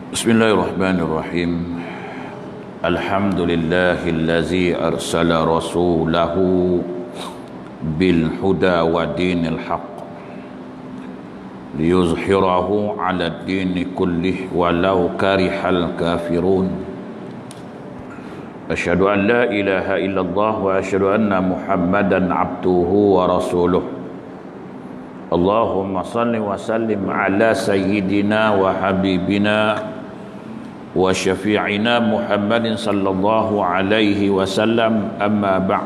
Bismillahirrahmanirrahim. Alhamdulillahillazi arsala rasulahu bil huda wa dinil haqq liyuzhirahu ala dini kullih walau karihal kafirun. Asyhadu an la ilaha illallah wa asyhadu anna Muhammadan abduhu wa rasuluh. Allahumma salli wa sallim ala sayyidina wa habibina wa syafi'ina Muhammadin sallallahu alaihi wasallam. Amma ba'd.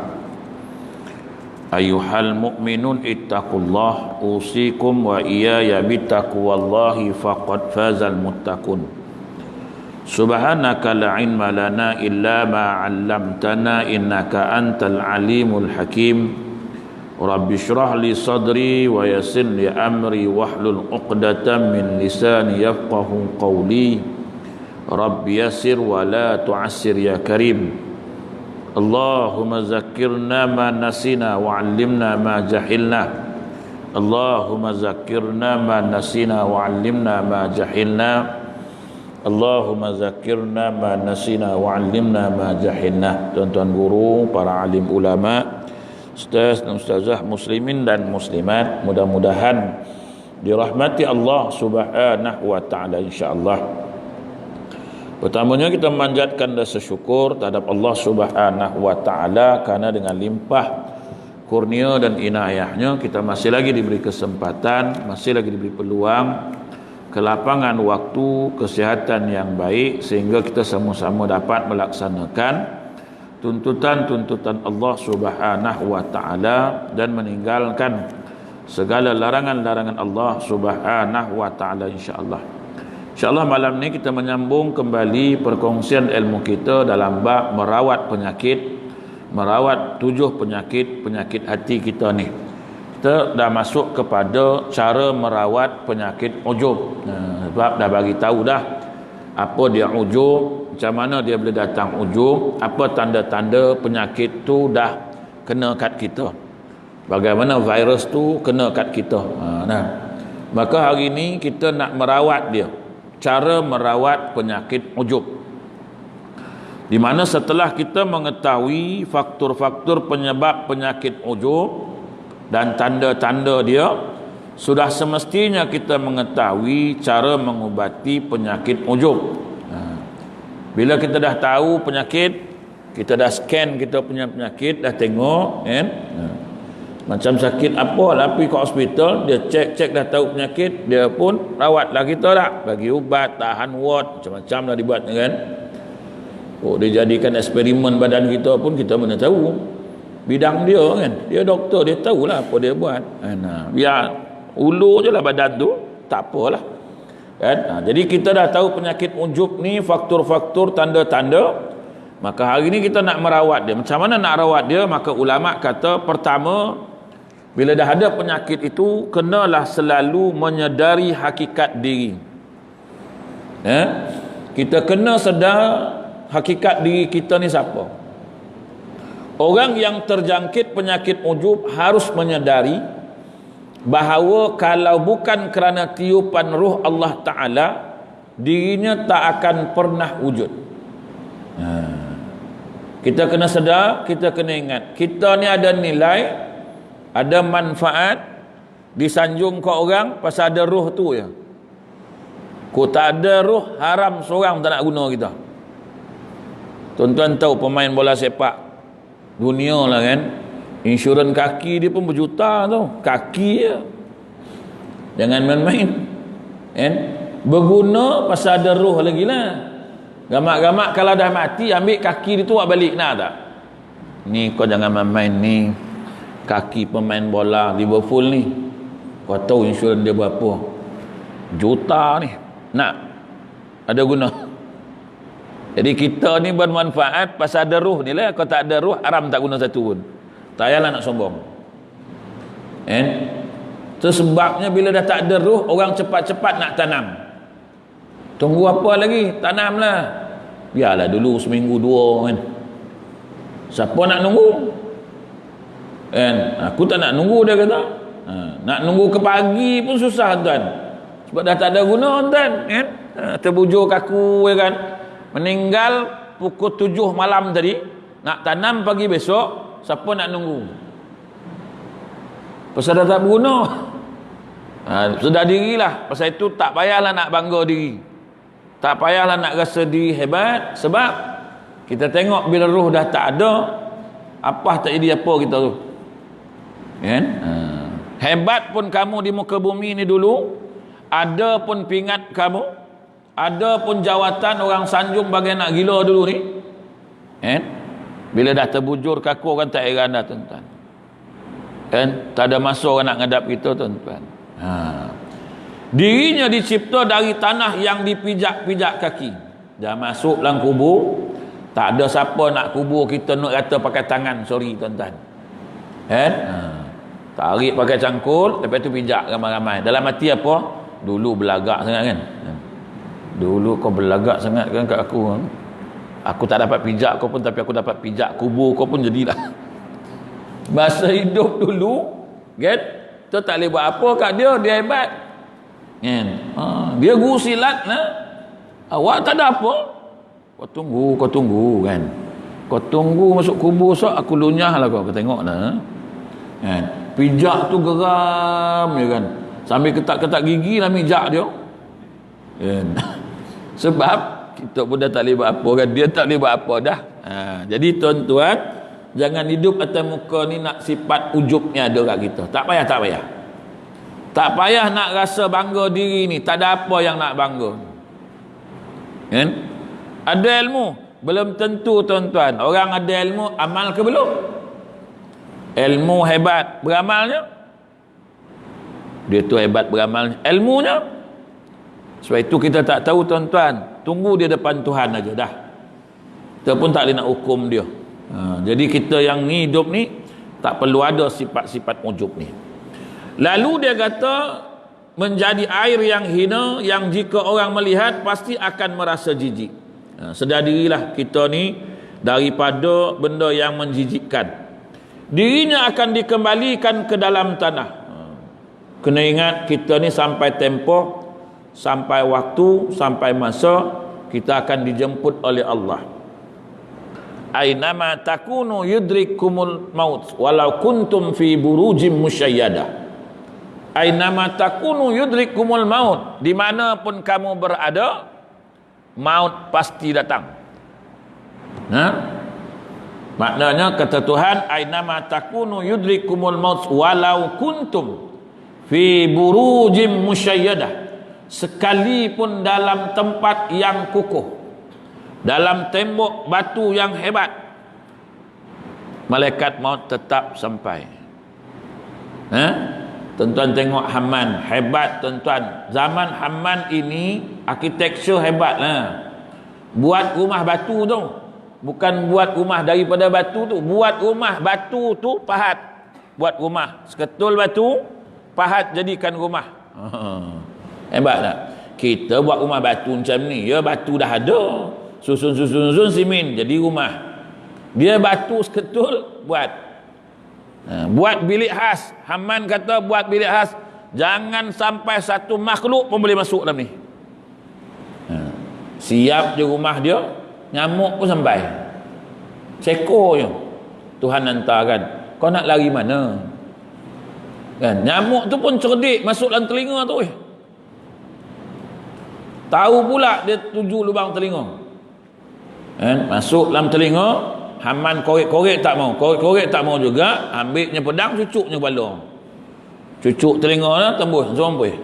Ayyuhal mu'minun ittaqullah, usikum wa iyaya bittaqwallahi faqad fazal muttaqun. Subhanaka la ilma lana illa ma 'allamtana innaka antal alimul hakim. Rabbi syrah li sadri wa yassir li amri wahlul 'uqdatam min lisani yafqahu qawli. Rabbi yassir wa la tu'assir ya karim. Allahumma zakkirna ma nasina wa 'allimna ma jahilna. Allahumma zakkirna ma nasina wa 'allimna ma jahilna. Allahumma zakkirna ma nasina wa 'allimna ma jahilna. Tuan-tuan guru, para alim ulama, ustaz dan ustazah muslimin dan muslimat, mudah-mudahan dirahmati Allah Subhanahu wa taala insyaallah. Pertamanya kita memanjatkan rasa syukur terhadap Allah Subhanahu wa taala kerana dengan limpah kurnia dan inayahnya kita masih lagi diberi kesempatan, masih lagi diberi peluang, kelapangan waktu, kesihatan yang baik sehingga kita sama-sama dapat melaksanakan tuntutan-tuntutan Allah Subhanahu wa taala dan meninggalkan segala larangan-larangan Allah Subhanahu wa taala insyaallah. InsyaAllah malam ni kita menyambung kembali perkongsian ilmu kita dalam bab merawat penyakit, merawat 7 penyakit hati kita ni. Kita dah masuk kepada cara merawat penyakit ujub. Sebab dah bagi tahu dah apa dia ujub, macam mana dia boleh datang ujub, apa tanda-tanda penyakit tu dah kena kat kita, bagaimana virus tu kena kat kita. Maka hari ni kita nak merawat dia, cara merawat penyakit ujub, di mana setelah kita mengetahui faktor-faktor penyebab penyakit ujub dan tanda-tanda dia, sudah semestinya kita mengetahui cara mengubati penyakit ujub. Bila kita dah tahu penyakit, kita dah scan kita punya penyakit, dah tengok kan, macam sakit apa lah, pergi ke hospital, dia cek dah tahu penyakit, dia pun rawatlah kita tak, bagi ubat, tahan ward, macam-macam dah dibuat kan. Dia jadikan eksperimen badan kita pun kita mana tahu bidang dia kan, dia doktor, dia tahulah apa dia buat. Biar ulu je lah badan tu, tak apalah kan. Jadi kita dah tahu penyakit ujub ni, faktor-faktor, tanda-tanda. Maka hari ni kita nak merawat dia. Macam mana nak rawat dia? Maka ulama kata, pertama, bila dah ada penyakit itu, kenalah selalu menyedari hakikat diri. Kita kena sedar hakikat diri kita ni siapa. Orang yang terjangkit penyakit ujub harus menyedari bahawa kalau bukan kerana tiupan ruh Allah Ta'ala, dirinya tak akan pernah wujud. Kita kena sedar, kita kena ingat, kita ni ada nilai, ada manfaat, disanjung ke orang pasal ada ruh tu ya. Kau tak ada ruh, haram seorang tak nak guna kita. Tuan-tuan tahu pemain bola sepak dunia lah kan, insurans kaki dia pun berjuta tau, kaki je. Jangan main-main kan? Berguna pasal ada ruh lagi lah. Gamak-gamak kalau dah mati, ambil kaki dia tu buat balik, nak tak? Ni kau jangan main-main ni, kaki pemain bola Liverpool ni, kau tahu insurans dia berapa juta ni, nak? Ada guna? Jadi kita ni bermanfaat pasal ada ruh ni lah. Kau tak ada ruh, haram tak guna satu pun. Tak payahlah nak sombong itu sebabnya bila dah tak ada ruh, orang cepat-cepat nak tanam. Tunggu apa lagi? Tanamlah. Biarlah dulu seminggu 2 kan. Siapa nak nunggu kan? Aku tak nak nunggu, dia kata. Nak nunggu ke pagi pun susah tuan, sebab dah tak ada guna tuan kan. Terbujur kaku ya kan. Meninggal pukul 7 malam tadi, nak tanam pagi besok, siapa nak nunggu? Pasal dah tak berguna. Sedar dirilah. Pasal itu tak payahlah nak bangga diri. Tak payahlah nak rasa diri hebat, sebab kita tengok bila roh dah tak ada, apa tak jadi apa kita tu. Kan? Hebat pun kamu di muka bumi ni dulu, ada pun pingat kamu, ada pun jawatan orang sanjung bagai nak gila dulu ni. Kan? Bila dah terbujur kaku kan tak heran dah tuan-tuan. Kan? Tak ada masa orang nak ngadap kita tuan-tuan. Dirinya dicipta dari tanah yang dipijak-pijak kaki. Dah masuk dalam kubur, tak ada siapa nak kubur kita nak kata pakai tangan, sorry tuan-tuan. Kan? Tarik pakai cangkul, lepas tu pijak ramai-ramai. Dalam hati apa? Dulu belagak sangat kan? Dulu kau belagak sangat kan kat aku. Aku tak dapat pijak kau pun, tapi aku dapat pijak kubur kau pun jadilah. Masa hidup dulu, kan? Tu tak boleh buat apa kat dia, dia hebat. Kan? Dia guru silat lah. Awak tak ada apa. Kau tunggu kan. Kau tunggu masuk kubur sok aku lunyah lah kau tengok dah. Kan? Pijak tu geram ya kan. Sambil ketak-ketak gigi lah mijak dia. Kan? Sebab kita pun dah tak boleh buat apa kan. Dia tak boleh buat apa dah. Jadi tuan-tuan, jangan hidup atas muka ni nak sifat ujubnya ada kat kita. Tak payah. Tak payah nak rasa bangga diri ni. Tak ada apa yang nak bangga. Kan? Ada ilmu? Belum tentu tuan-tuan. Orang ada ilmu, amal ke belum? Ilmu hebat, beramalnya? Dia tu hebat beramalnya. Ilmunya? Sebab itu kita tak tahu tuan-tuan. Tunggu dia depan Tuhan aja dah. Kita pun tak boleh nak hukum dia. Jadi kita yang ni hidup ni tak perlu ada sifat-sifat ujub ni. Lalu dia kata menjadi air yang hina, yang jika orang melihat pasti akan merasa jijik. Sedar dirilah kita ni daripada benda yang menjijikkan. Dirinya akan dikembalikan ke dalam tanah. Kena ingat kita ni sampai tempoh, sampai waktu, sampai masa kita akan dijemput oleh Allah. Ainama takunu yudrikumul maut walau kuntum fi burujim musyayyadah. Ainama takunu yudrikumul maut, di mana pun kamu berada, maut pasti datang. Maknanya kata Tuhan, ainama takunu yudrikumul maut walau kuntum fi burujim musyayyadah, sekalipun dalam tempat yang kukuh, dalam tembok batu yang hebat, malaikat maut tetap sampai. Tuan-tuan tengok Haman, hebat tuan-tuan. Zaman Haman ini arkitektur hebat lah. Buat rumah batu tu, bukan buat rumah daripada batu tu, buat rumah batu tu pahat. Buat rumah seketul batu, pahat jadikan rumah. Hebat tak? Kita buat rumah batu macam ni, ya batu dah ada, susun simen jadi rumah. Dia batu seketul buat. Buat bilik khas. Haman kata buat bilik khas, jangan sampai satu makhluk pun boleh masuk dalam ni. Siap je rumah dia, nyamuk pun sampai. Seko je Tuhan hantarkan. Kau nak lari mana? Kan? Nyamuk tu pun cerdik, masuk dalam telinga tu. Tahu pula dia tuju lubang telinga. Kan? Masuk dalam telinga. Haman korek-korek tak mau, korek-korek tak mau juga, ambilnya pedang, cucuknya kepala, cucuk telinga lah, tembus sombong.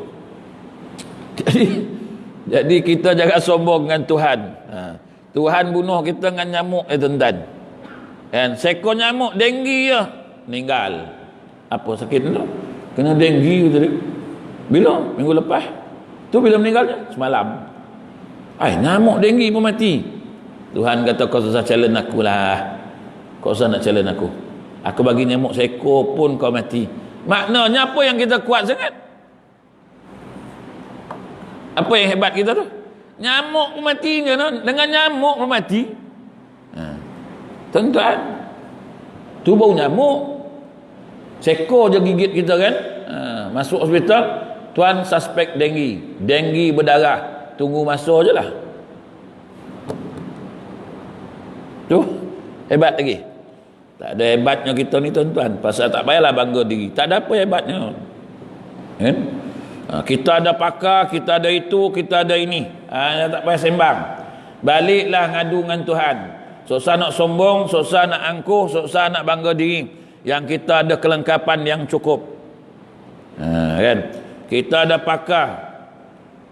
Jadi kita jangan sombong dengan Tuhan. Tuhan bunuh kita dengan nyamuk tuan-tuan. Kan seekor nyamuk denggi je meninggal. Apa sakit tu? Kena denggi tadi. Bila? Minggu lepas. Tu bila meninggalnya? Semalam. Nyamuk denggi pun mati. Tuhan kata kau susah challenge aku lah. Kau susah nak challenge aku. Aku bagi nyamuk seekor pun kau mati. Maknanya apa yang kita kuat sangat? Apa yang hebat kita tu? Nyamuk pun mati je. Dengan nyamuk pun mati. Tuan-tuan, tu bau nyamuk. Seekor je gigit kita kan. Masuk hospital, tuan suspek denggi. Denggi berdarah. tunggu masa je lah. Tu hebat lagi. Tak ada hebatnya kita ni tuan-tuan. Pasal tak payahlah bangga diri. Tak ada apa hebatnya. Kan? Kita ada pakar, kita ada itu, kita ada ini. Tak payah sembang. Baliklah ngadu dengan Tuhan. Susah nak sombong, susah nak angkuh, susah nak bangga diri. Yang kita ada kelengkapan yang cukup. Kan? Kita ada pakar.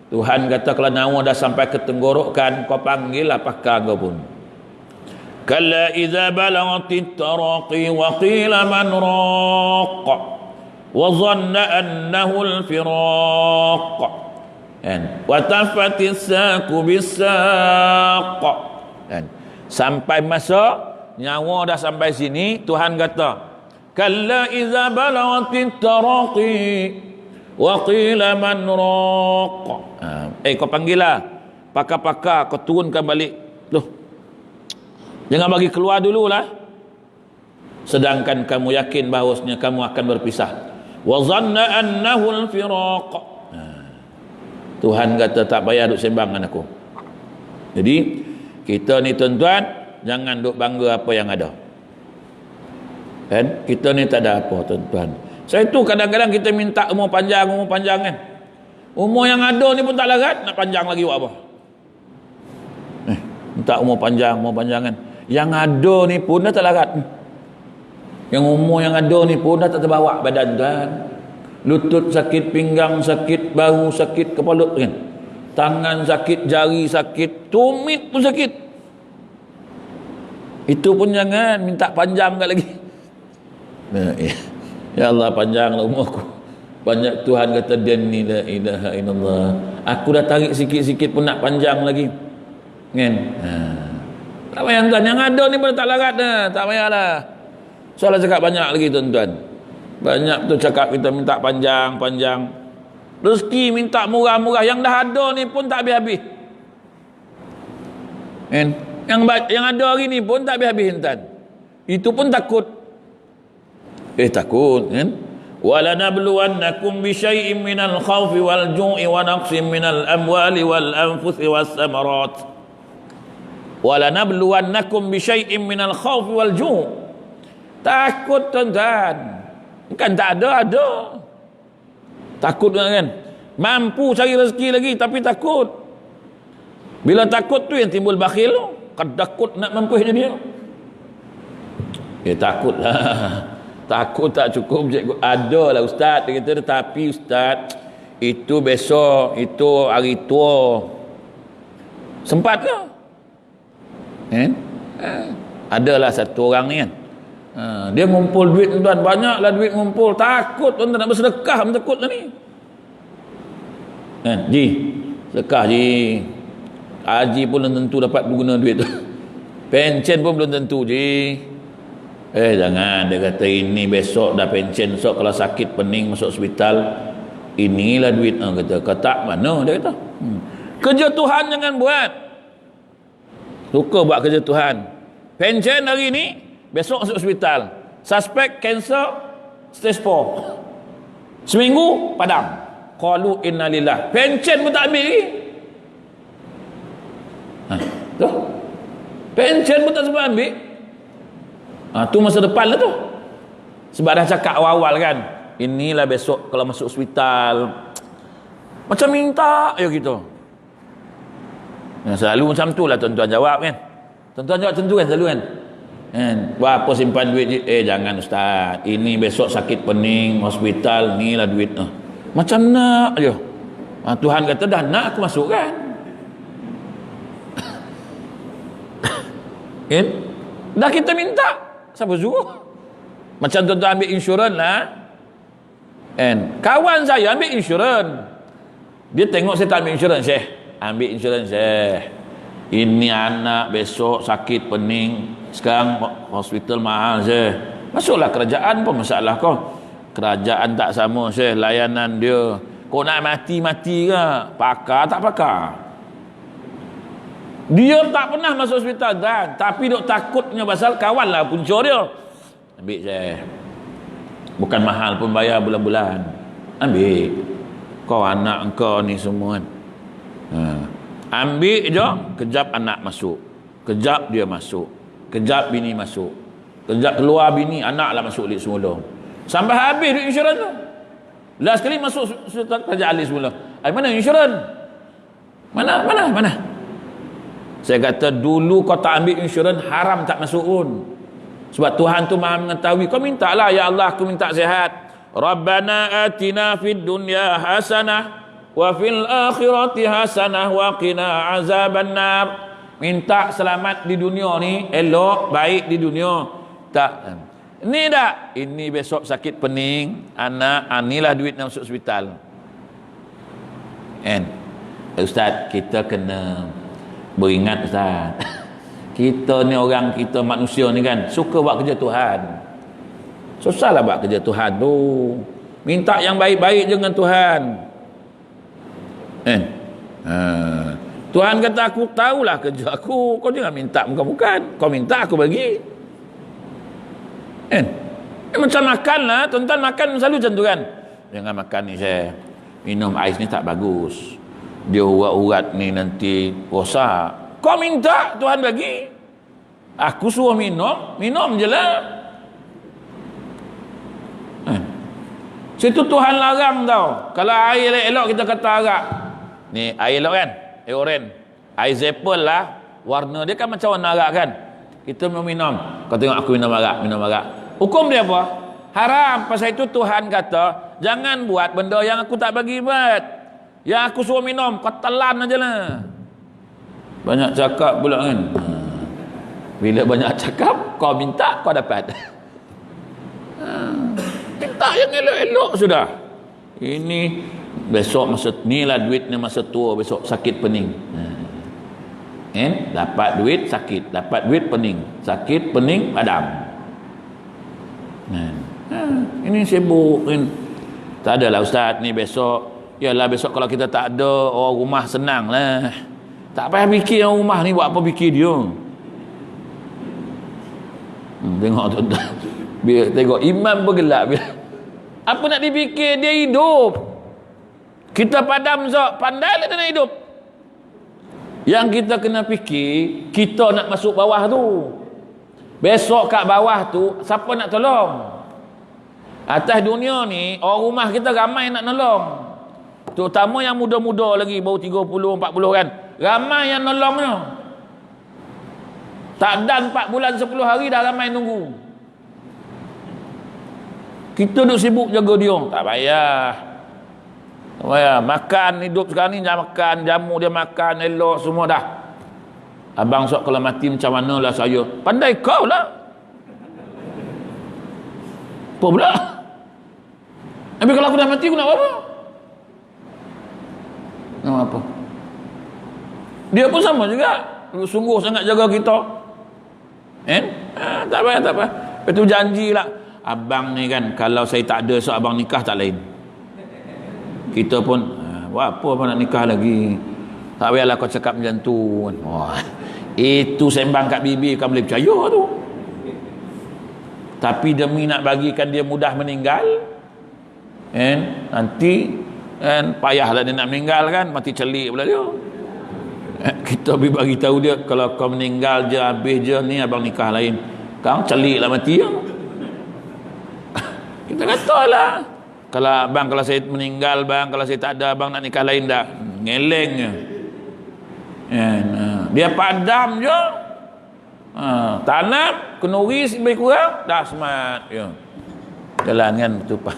Tuhan kata kalau nyawa dah sampai ke tenggorokan, kau panggillah pakar kau pun. Kalla idza balaghatit taraqi wa qila man raq wa dhanna annahu al-firaq wa tafatis saqu bis-saq. Sampai masa nyawa dah sampai sini, Tuhan kata kalla idza balaghatit taraqi wa qila man raq. Kau panggillah pakar-pakar, kau turunkan balik. Loh, jangan bagi keluar dululah. Sedangkan kamu yakin bahawasanya kamu akan berpisah. Wa dhanna annahu al-firaq. Tuhan kata tak payah duk sembang dengan aku. Jadi kita ni tuan-tuan, jangan duk bangga apa yang ada. Kan? Kita ni tak ada apa tuan-tuan. Saya tu kadang-kadang kita minta umur panjang kan. Umur yang ada ni pun tak larat, nak panjang lagi buat apa? Minta umur panjang kan. Yang ada ni pun dah tak larat. Yang umur yang ada ni pun dah tak terbawa badan tuan. Lutut sakit, pinggang sakit, bahu sakit, kepala kan. Tangan sakit, jari sakit, tumit pun sakit. Itu pun jangan minta panjang kat lagi. Ya Allah, panjanglah umurku. Banyak Tuhan kata ni la ilaha illallah. Aku dah tarik sikit-sikit pun nak panjang lagi. Kan? Tak payah tuan, yang ada ni pun tak larat dah. Tak payahlah. Soalan cakap banyak lagi tuan-tuan. Banyak tu cakap kita minta panjang. Rezeki minta murah-murah. Yang dah ada ni pun tak habis-habis. Kan? Yang ada hari ni pun tak habis-habis tuan. Itu pun takut. Takut kan? وَلَنَبْلُوَنَّكُمْ بِشَيْءٍ مِّنَ الْخَوْفِ وَالْجُوعِ وَنَقْصٍ مِّنَ الْأَمْوَالِ وَالْأَنفُسِ وَالثَّمَرَاتِ وَلَنَبْلُوَنَّكُمْ بِشَيْءٍ مِّنَ الْخَوْفِ وَالْجُوعِ. Takut tuan-tuan. Bukan tak ada. Takut kan? Mampu cari rezeki lagi tapi takut. Bila takut tu yang timbul bakhil. Takut nak mampu dia. Takutlah. Takut tak cukup cikgu. Ada lah ustaz, dia kata, tapi ustaz, itu besok, itu hari tua. Sempat ke? Adalah satu orang ni kan. Dia ngumpul duit tuan, banyaklah duit ngumpul. Takut tuan nak bersedekah, takut lah ni. Ji, sedekah ji. Haji pun belum tentu dapat guna duit tu. Pencen pun belum tentu ji. Jangan, dia kata ini besok dah pencen, besok kalau sakit pening masuk hospital, inilah duit. Kata, kata mana dia kata. Kerja Tuhan jangan buat. Suka buat kerja Tuhan. Pencen hari ni, besok masuk hospital. Suspek kanser stage 4. Seminggu padam. Qalu innalillah. Pencen pun tak ambil lagi. Tu. Pencen pun tak sempat ambil. Tu masa depan lah tu. Sebab dah cakap awal-awal kan, inilah besok kalau masuk hospital. Macam minta ya gitu. Selalu macam tu lah tuan-tuan jawab kan. Tuan-tuan jawab macam tu kan selalu kan. Buat apa simpan duit? Jangan ustaz, ini besok sakit pening hospital, ni lah duit. Macam nak je. Tuhan kata dah nak aku masuk kan. Kan? Dah kita minta, siapa suruh? Macam tuan-tuan ambil insurans lah. Kawan saya ambil insurans. Dia tengok saya tak ambil insurans. Syekh, ambil insurans Syekh. Ini anak besok sakit pening. Sekarang hospital mahal Syekh. Masuklah kerajaan pun masalah kau. Kerajaan tak sama Syekh. Layanan dia. Kau nak mati-mati ke? Pakar tak pakar? Dia tak pernah masuk hospital kan, tapi duk takutnya pasal kawan lah punca dia. Ambil Syekh. Bukan mahal pun bayar bulan-bulan. Ambil. Kau anak engkau ni semua kan. Ambil je, kejap anak masuk, kejap dia masuk, kejap bini masuk, kejap keluar bini, anak lah masuk lagi semula. Sampai habis duit insurans tu. Last kali masuk kerja alis semula. Mana insurans? Mana? Saya kata dulu kau tak ambil insurans, haram tak masuk pun. Sebab Tuhan tu Maha mengetahui. Kau minta lah, ya Allah aku minta sihat. Rabbana atina fid dunya hasanah wa fil akhirati hasanah wa qina azabannar. Minta selamat di dunia ni, elok baik di dunia. Tak. Ni dak, ini besok sakit pening, anak, anilah duit nak masuk hospital. Ustaz, kita kena beringat Ustaz. Kita ni orang, kita manusia ni kan suka buat kerja Tuhan. Susahlah buat kerja Tuhan tu. Minta yang baik-baik je dengan Tuhan. Tuhan kata aku tahulah kerja aku. Kau jangan minta bukan-bukan. Kau minta aku bagi. Macam makan lah. Tuan-tuan makan selalu macam tu kan. Jangan makan ni saya. Minum ais ni tak bagus. Dia urat-urat ni nanti rosak. Kau minta Tuhan bagi. Aku suruh minum je lah. Situ Tuhan larang tau. Kalau air elok kita kata arak. Ni air elok kan, air oren, air Zeppel lah. Warna dia kan macam warna arak kan. Kita mau minum, kau tengok aku minum arak. Hukum dia apa? Haram. Pasal itu Tuhan kata jangan buat benda yang aku tak bagi buat. Yang aku suruh minum, kau telan aja lah. Banyak cakap pula kan. Bila banyak cakap, kau minta, kau dapat. Minta yang elok-elok sudah. Ini besok masa ni lah duit ni masa tua, besok sakit pening. Dapat duit sakit, dapat duit pening, sakit pening padam. Ini sibuk kan. Tak adalah Ustaz ni besok. Yalah besok kalau kita tak ada orang rumah senang lah. Tak payah fikir orang rumah ni buat apa fikir dia. Tengok tuan-tuan. Bila tengok imam bergelak. Apa nak dipikir, dia hidup. Kita padam zak, pandai lah dia nak hidup. Yang kita kena fikir, kita nak masuk bawah tu. Besok kat bawah tu, siapa nak tolong? Atas dunia ni, orang rumah kita ramai nak nolong. Terutama yang muda-muda lagi, baru 30, 40 kan. Ramai yang nolongnya. Tak dan 4 bulan 10 hari dah ramai nunggu. Kita duk sibuk jaga dia. Tak payah. Tak payah. Makan hidup sekarang ni, jangan makan. Jamu dia makan, elok semua dah. Abang sok kalau mati macam mana lah saya. Pandai kau lah. Apa pula? Tapi kalau aku dah mati, aku nak apa? Nak apa? Dia pun sama juga. Sungguh sangat jaga kita. Tak payah. Lepas tu janjilah. Abang ni kan, kalau saya tak ada, so abang nikah tak lain. Kita pun, buat apa abang nak nikah lagi? Tak payahlah kau cakap macam tu. Wah, itu sembang kat bibi, kau boleh percaya tu. Tapi demi nak bagikan dia mudah meninggal, nanti payahlah dia nak meninggal kan, mati celik pula dia. Kita bagi tahu dia, kalau kau meninggal je habis je ni, abang nikah lain. Kau celik lah mati ya. Kita kata lah, kalau saya meninggal bang, kalau saya tak ada abang nak nikah lain dah. Ngeleng je. Dia padam je. Tanam, kenuri lebih kurang, dah smart ya. Jalan kan tu pak.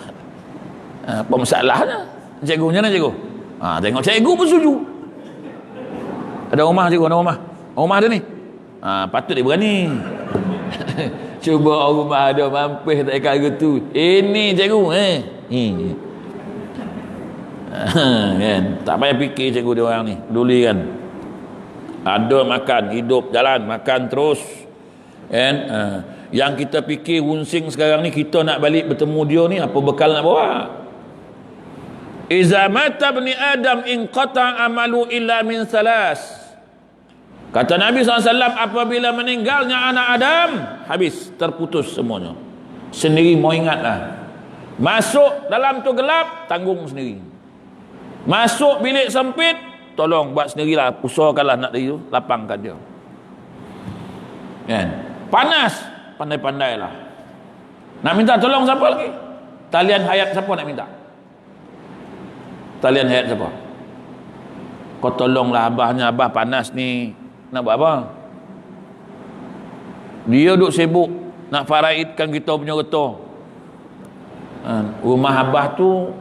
Apa masalahnya? Cikgunya nak cikgu? Tengok cikgu pun setuju. Ada rumah cikgu, ada rumah. Rumah ada ni. Patut dia berani. Cuba orang rumah ada mampir tak kata tu. Ini cikgu kan. Tak payah fikir cikgu dia orang ni. Peduli kan. Ada makan, hidup jalan, makan terus. Kan? Yang kita fikir wunsing sekarang ni, kita nak balik bertemu dia ni, apa bekal nak bawa? Iza mata bni Adam inqata amalu illa min salas. Kata Nabi SAW, apabila meninggalnya anak Adam, habis, terputus semuanya. Sendiri mau ingatlah. Masuk dalam tu gelap, tanggung sendiri. Masuk bilik sempit, tolong buat sendirilah, usahakanlah nak dia tu, lapangkan dia. Kan? Panas, pandai-pandailah. Nak minta tolong siapa lagi? Talian hayat siapa nak minta? Talian hayat siapa? Kau tolonglah abahnya, abah panas ni. Nak buat apa? Dia duk sibuk nak faraidkan kita punya getah. Rumah abah tu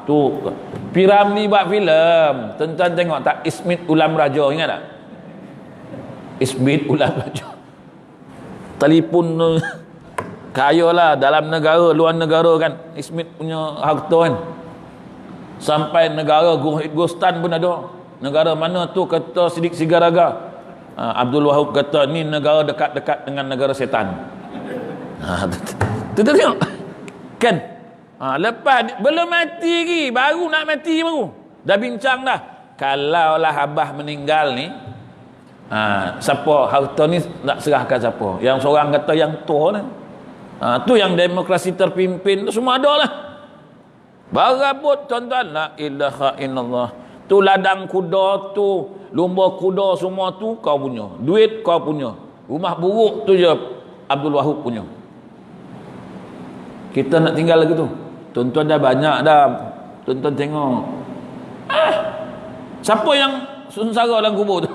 tu Piramli buat filem. Tuan-tuan tengok tak Ismit Ulam Raja, ingat tak? Ismit Ulam Raja. Telefon kaya lah dalam negara, luar negara kan. Ismit punya harta kan. Sampai negara Gustan pun ada. Negara mana tu kata Sidik Sigaraga. Abdul Wahab kata ni negara dekat-dekat dengan negara setan. Tu tengok. Kan? Lepas belum mati lagi, baru nak mati baru. Dah bincang dah. Kalaulah abah meninggal ni, siapa harta ni nak serahkan siapa? Yang seorang kata yang tua ni. Tu yang demokrasi terpimpin tu semua ada lah. Barabut tuan-tuan, la ilaha illallah. Tu ladang kuda tu, lumba kuda semua tu kau punya. Duit kau punya. Rumah buruk tu je Abdul Wahab punya. Kita nak tinggal lagi tu. Tuan-tuan dah banyak dah. Tuan-tuan tengok. Siapa yang sengsara dalam kubur tu?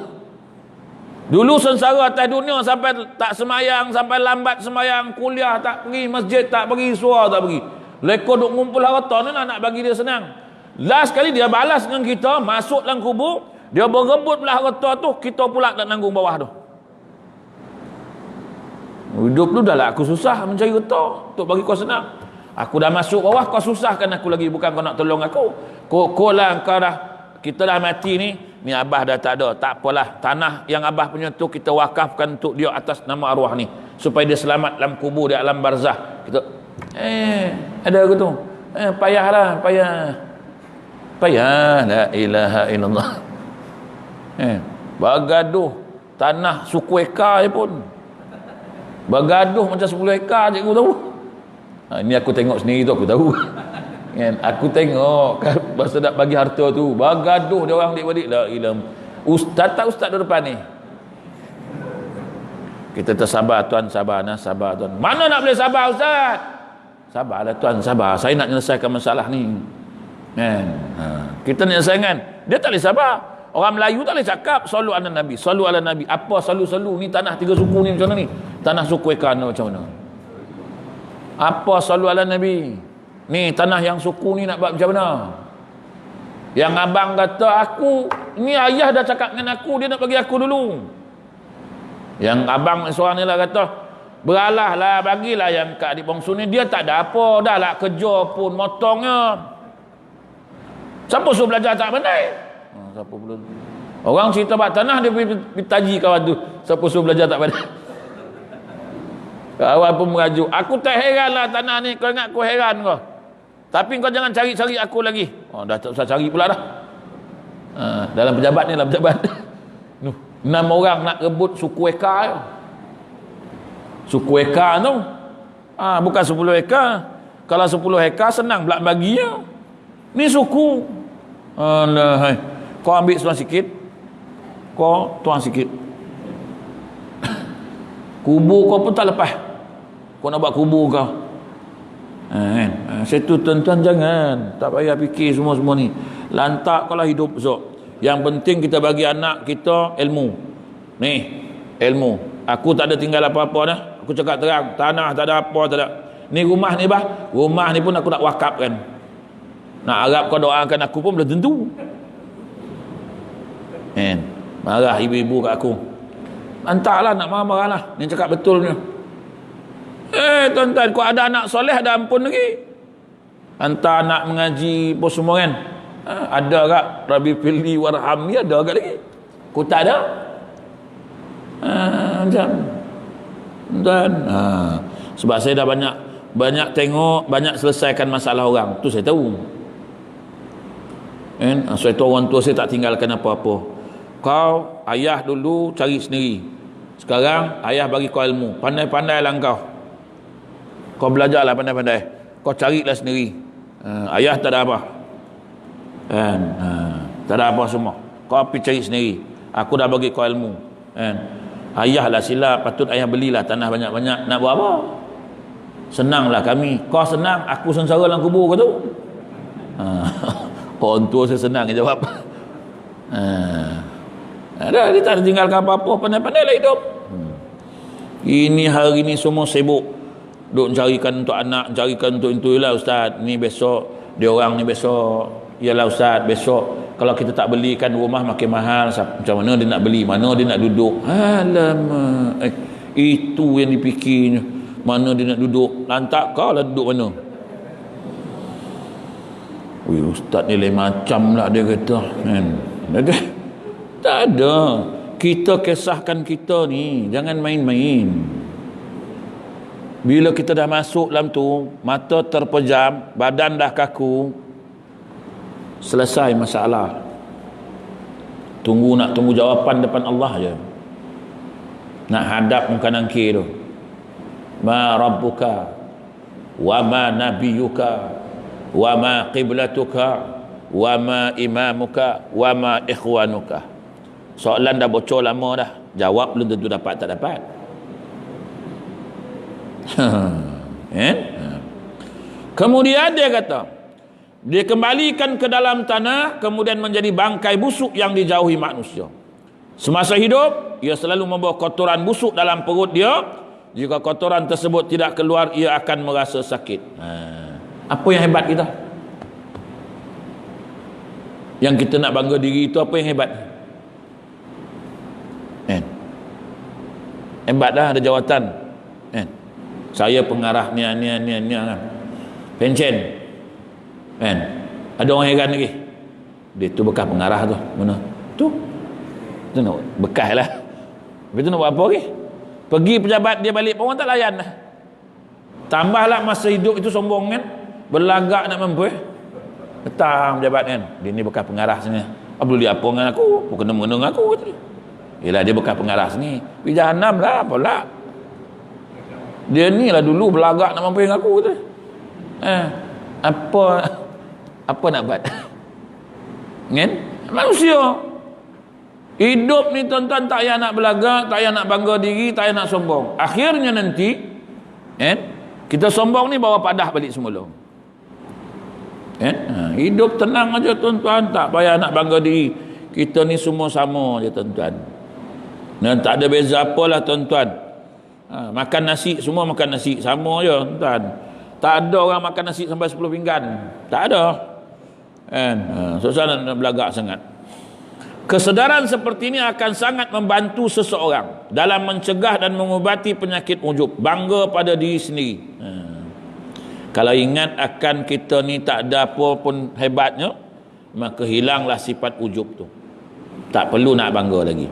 Dulu sengsara atas dunia sampai tak semayang, sampai lambat semayang, kuliah tak pergi, masjid tak pergi, suara tak pergi. Lekor duk ngumpul harta ni nak bagi dia senang. Last kali dia balas dengan kita, masuk dalam kubur, dia berebut pula harta tu, kita pula nak nanggung bawah tu. Hidup tu dah lah aku susah mencari harta untuk bagi kau senang. Aku dah masuk bawah, kau susahkan aku lagi, bukan kau nak tolong aku. Kau lah kau dah, kita dah mati ni abah dah tak ada, tak apalah, tanah yang abah punya tu kita wakafkan untuk dia atas nama arwah ni, supaya dia selamat dalam kubur di alam barzah. Kita ada ke tu? Payahlah, payah, la ilaha illallah. Bagaduh tanah suku ekar je pun, bagaduh macam 10 ekar je, aku tahu. Ini aku tengok sendiri tu, aku tahu. Aku tengok masa nak bagi harta tu, bagaduh dia orang adik-adik, la ilaha. Ustaz di depan ni. Kita tersabar tuan, sabar tuan. Mana nak boleh sabar ustaz? Sabarlah tuan, sabar. Saya nak menyelesaikan masalah ni. Kita nak selesaikan, dia tak boleh sabar. Orang Melayu tak boleh cakap sallu ala nabi, sallu ala nabi. Apa sallu ni, tanah 3 suku ni macam mana ni? Tanah suku Ekar macam mana? Apa sallu ala nabi? Ni tanah yang suku ni nak buat macam mana? Yang abang kata aku, ni ayah dah cakap dengan aku, dia nak bagi aku dulu. Yang abang seorang ni lah kata, beralah lah, bagilah yang kat adik bongsu ni, dia tak ada apa, dah lah kerja pun motongnya. Siapa suruh belajar tak pandai? Siapa pula? Orang cerita bak tanah, dia pergi taji kawan tu, siapa suruh belajar tak pandai? Kawan pun merajuk, aku tak heran lah tanah ni, kau ingat aku heran kau? Tapi kau jangan cari-cari aku lagi. Dah tak usah cari pula dah. Dalam pejabat ni lah, pejabat 6 orang nak rebut suku Ekar. Suku Ekar tu bukan 10 ekar. Kalau 10 hektar senang pula baginya. Ni suku. Alah, kau ambil tuan sikit, kau tuang sikit. Kubur kau pun tak lepas. Kau nak buat kubur kau. Situ tuan-tuan jangan, tak payah fikir semua-semua ni. Lantak kalau hidup besok. Yang penting kita bagi anak kita ilmu. Ni, ilmu. Aku tak ada tinggal apa-apa dah. Aku cakap terang, tanah tak ada apa, tak ada. Ni rumah ni bah, rumah ni pun aku nak wakafkan. Nak harap kau doakan aku pun belum tentu. Marah ibu-ibu kat aku. Hantarlah, nak marah-marah lah. Ni cakap betul ni. Tuan-tuan, kau ada anak soleh, ada ampun lagi. Hantar anak mengaji pun semua kan. Ada tak? Rabbi Fili Warham ni ada tak lagi? Kau tak ada? Macam dan sebab saya dah banyak tengok, banyak selesaikan masalah orang tu, saya tahu kan. Saya tahu orang tua saya tak tinggalkan apa-apa. Kau ayah dulu cari sendiri, sekarang ayah bagi kau ilmu, pandai-pandailah kau belajarlah pandai-pandai, kau carilah sendiri. Ayah tak ada apa kan, tak ada apa semua. Kau pergi cari sendiri. Aku dah bagi kau ilmu. Kan? Ayah lah silap, patut ayah belilah tanah banyak-banyak. Nak buat apa? Senanglah kami. Kau senang, aku sengsara dalam kubur kau tu. Orang tua saya senang dia jawab. Dah, dia tak tinggalkan apa-apa, pandai-pandai lah hidup. Ini hari ni semua sibuk duk carikan untuk anak, carikan untuk itu lah ustaz. Ni besok, dia orang ni besok. Yalah ustaz, besok kalau kita tak belikan rumah makin mahal, macam mana dia nak beli, mana dia nak duduk. Alamak, itu yang dipikirnya. Mana dia nak duduk, lantak kau lah duduk mana. Ustaz ni lain macam lah dia kata kan. Tak ada. Kita kisahkan kita ni, jangan main-main. Bila kita dah masuk dalam tu, mata terpejam, badan dah kaku, selesai masalah. Nak tunggu jawapan depan Allah je. Nak hadap muka nangkir tu. Ma rabbuka wa ma nabiyuka wa ma qiblatuka wa ma imamuka wa ma ikhwanuka. Soalan dah bocor lama dah, jawab belum tentu dapat, tak dapat. Kemudian dia kata, dia kembalikan ke dalam tanah, kemudian menjadi bangkai busuk yang dijauhi manusia. Semasa hidup, ia selalu membawa kotoran busuk dalam perut dia. Jika kotoran tersebut tidak keluar, ia akan merasa sakit. Apa yang hebat kita? Yang kita nak bangga diri itu apa yang hebat? Hebat dah, ada jawatan. Saya pengarah ni kan. Pencen. Ada orang heran lagi. Dia tu bekas pengarah tu. Mana? Tu nak bekas lah. Lepas tu nak buat apa lagi? Pergi pejabat dia balik pun orang tak layan lah. Tambahlah masa hidup itu sombong kan. Berlagak nak mampu Datang pejabat kan. Dia ni bekas pengarah sini. Apa dia apa dengan aku? Apa kena-mengena dengan aku? Yelah dia bekas pengarah sini. Pergi jahanam lah pula. Dia ni lah dulu berlagak nak mampu dengan aku tu. Apa nak buat? Kan? Manusia. Hidup ni tuan-tuan tak payah nak berlagak, tak payah nak bangga diri, tak payah nak sombong. Akhirnya nanti kita sombong ni bawa padah balik semula. Hidup tenang aja tuan-tuan, tak payah nak bangga diri. Kita ni semua sama je tuan-tuan. Dan tak ada beza apalah tuan-tuan. Makan nasi, semua makan nasi sama je tuan-tuan. Tak ada orang makan nasi sampai 10 pinggan. Tak ada. Susah nak belagak sangat. Kesedaran seperti ini akan sangat membantu seseorang dalam mencegah dan mengubati penyakit ujub, bangga pada diri sendiri. Kalau ingat akan kita ni tak ada apa pun hebatnya, maka hilanglah sifat ujub tu. Tak perlu nak bangga lagi.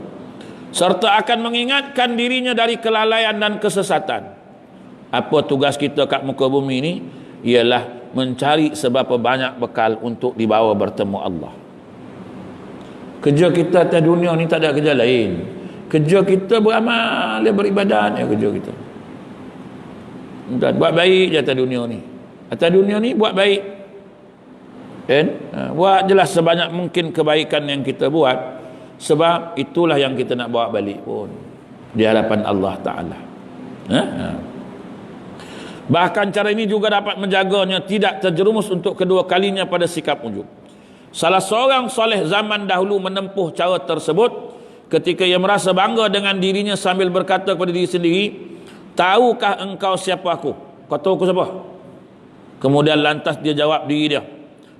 Serta akan mengingatkan dirinya dari kelalaian dan kesesatan. Apa tugas kita kat muka bumi ni? Ialah mencari seberapa banyak bekal untuk dibawa bertemu Allah. Kerja kita atas dunia ni tak ada kerja lain. Kerja kita beramal, beribadat ya kerja kita. Dan buat baik je atas dunia ni. Atas dunia ni buat baik. Buat jelas sebanyak mungkin kebaikan yang kita buat. Sebab itulah yang kita nak bawa balik pun di hadapan Allah Ta'ala. Bahkan cara ini juga dapat menjaganya tidak terjerumus untuk kedua kalinya pada sikap ujub. Salah seorang soleh zaman dahulu menempuh cara tersebut ketika ia merasa bangga dengan dirinya sambil berkata kepada diri sendiri, tahukah engkau siapa aku? Kau tahu aku siapa? Kemudian lantas dia jawab diri dia.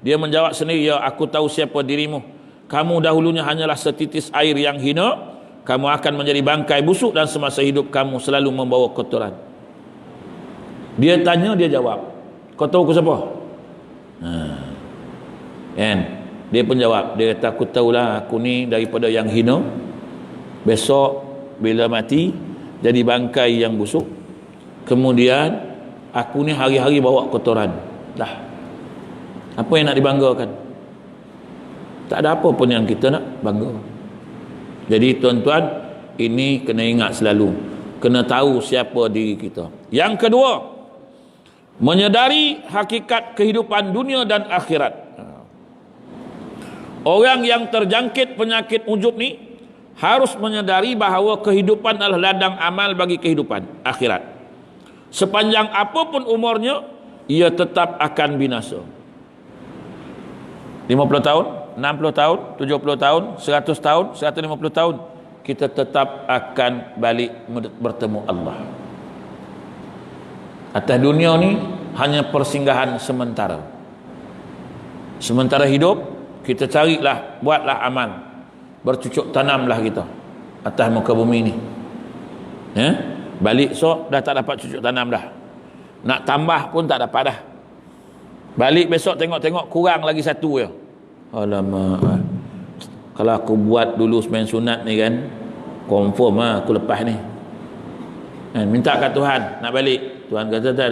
Dia menjawab sendiri, ya aku tahu siapa dirimu. Kamu dahulunya hanyalah setitis air yang hina. Kamu akan menjadi bangkai busuk dan semasa hidup kamu selalu membawa kotoran. Dia tanya, dia jawab. Kau tahu aku siapa? Dia pun jawab. Dia kata, aku tahulah aku ni daripada yang hina. Besok bila mati jadi bangkai yang busuk. Kemudian aku ni hari-hari bawa kotoran. Dah. Apa yang nak dibanggakan? Tak ada apa pun yang kita nak bangga. Jadi tuan-tuan, ini kena ingat selalu. Kena tahu siapa diri kita. Yang kedua, menyedari hakikat kehidupan dunia dan akhirat. Orang yang terjangkit penyakit ujub ni harus menyadari bahawa kehidupan adalah ladang amal bagi kehidupan akhirat. Sepanjang apapun umurnya, ia tetap akan binasa. 50 tahun, 60 tahun, 70 tahun, 100 tahun, 150 tahun, kita tetap akan balik bertemu Allah. Atas dunia ni hanya persinggahan sementara. Sementara hidup, kita carilah, buatlah amal, bercucuk tanamlah kita atas muka bumi ni. Balik esok dah tak dapat cucuk tanam dah, nak tambah pun tak dapat dah. Balik besok tengok-tengok kurang lagi satu je. Alamak, kalau aku buat dulu semain sunat ni kan, confirm lah aku lepas ni. Minta kat Tuhan nak balik, Tuhan kata tak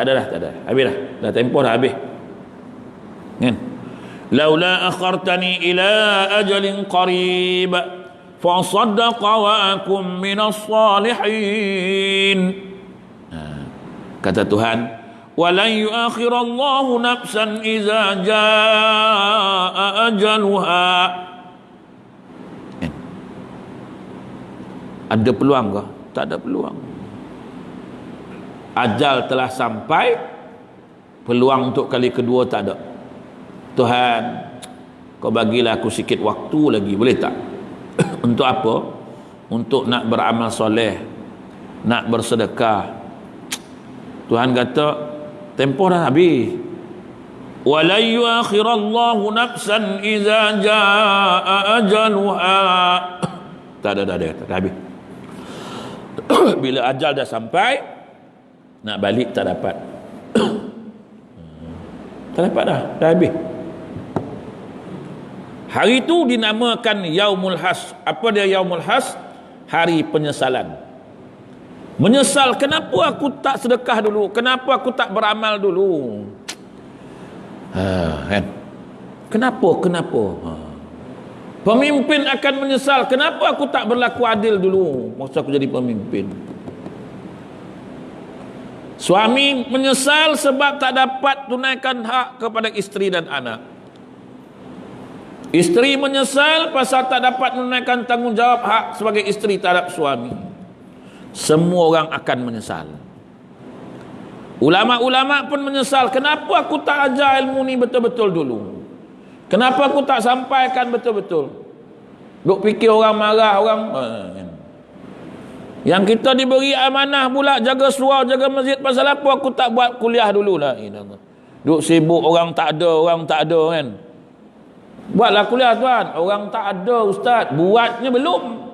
ada, habis dah tempoh dah habis kan. Laula akhartani ila ajalin qarib fa saddaqa wa akum minas salihin. Kata Tuhan, walan yuakhirallahu nafsan iza jaa ajaluha. Ada peluang ke? Tak ada peluang. Ajal telah sampai, peluang untuk kali kedua tak ada. Tuhan, kau bagilah aku sikit waktu lagi, boleh tak? Untuk apa? Untuk nak beramal soleh, nak bersedekah. Tuhan kata tempoh dah habis. Wala yuakhirallahu nafsan iza jaa ajaluha. Tak ada, dah habis. Bila ajal dah sampai, nak balik tak dapat. Tak dapat dah habis. Hari itu dinamakan Yaumul Has. Apa dia Yaumul Has? Hari penyesalan. Menyesal, kenapa aku tak sedekah dulu, kenapa aku tak beramal dulu, kan? Kenapa? Pemimpin akan menyesal, kenapa aku tak berlaku adil dulu masa aku jadi pemimpin. Suami menyesal sebab tak dapat tunaikan hak kepada isteri dan anak. Isteri menyesal pasal tak dapat menunaikan tanggungjawab hak sebagai isteri terhadap suami. Semua orang akan menyesal. Ulama-ulama pun menyesal, kenapa aku tak ajar ilmu ni betul-betul dulu, kenapa aku tak sampaikan betul-betul. Duk fikir orang marah, orang yang kita diberi amanah pula jaga surau, jaga masjid, pasal apa aku tak buat kuliah dulu lah. Duk sibuk, orang tak ada kan. Buatlah kuliah tuan. Orang tak ada ustaz, buatnya belum.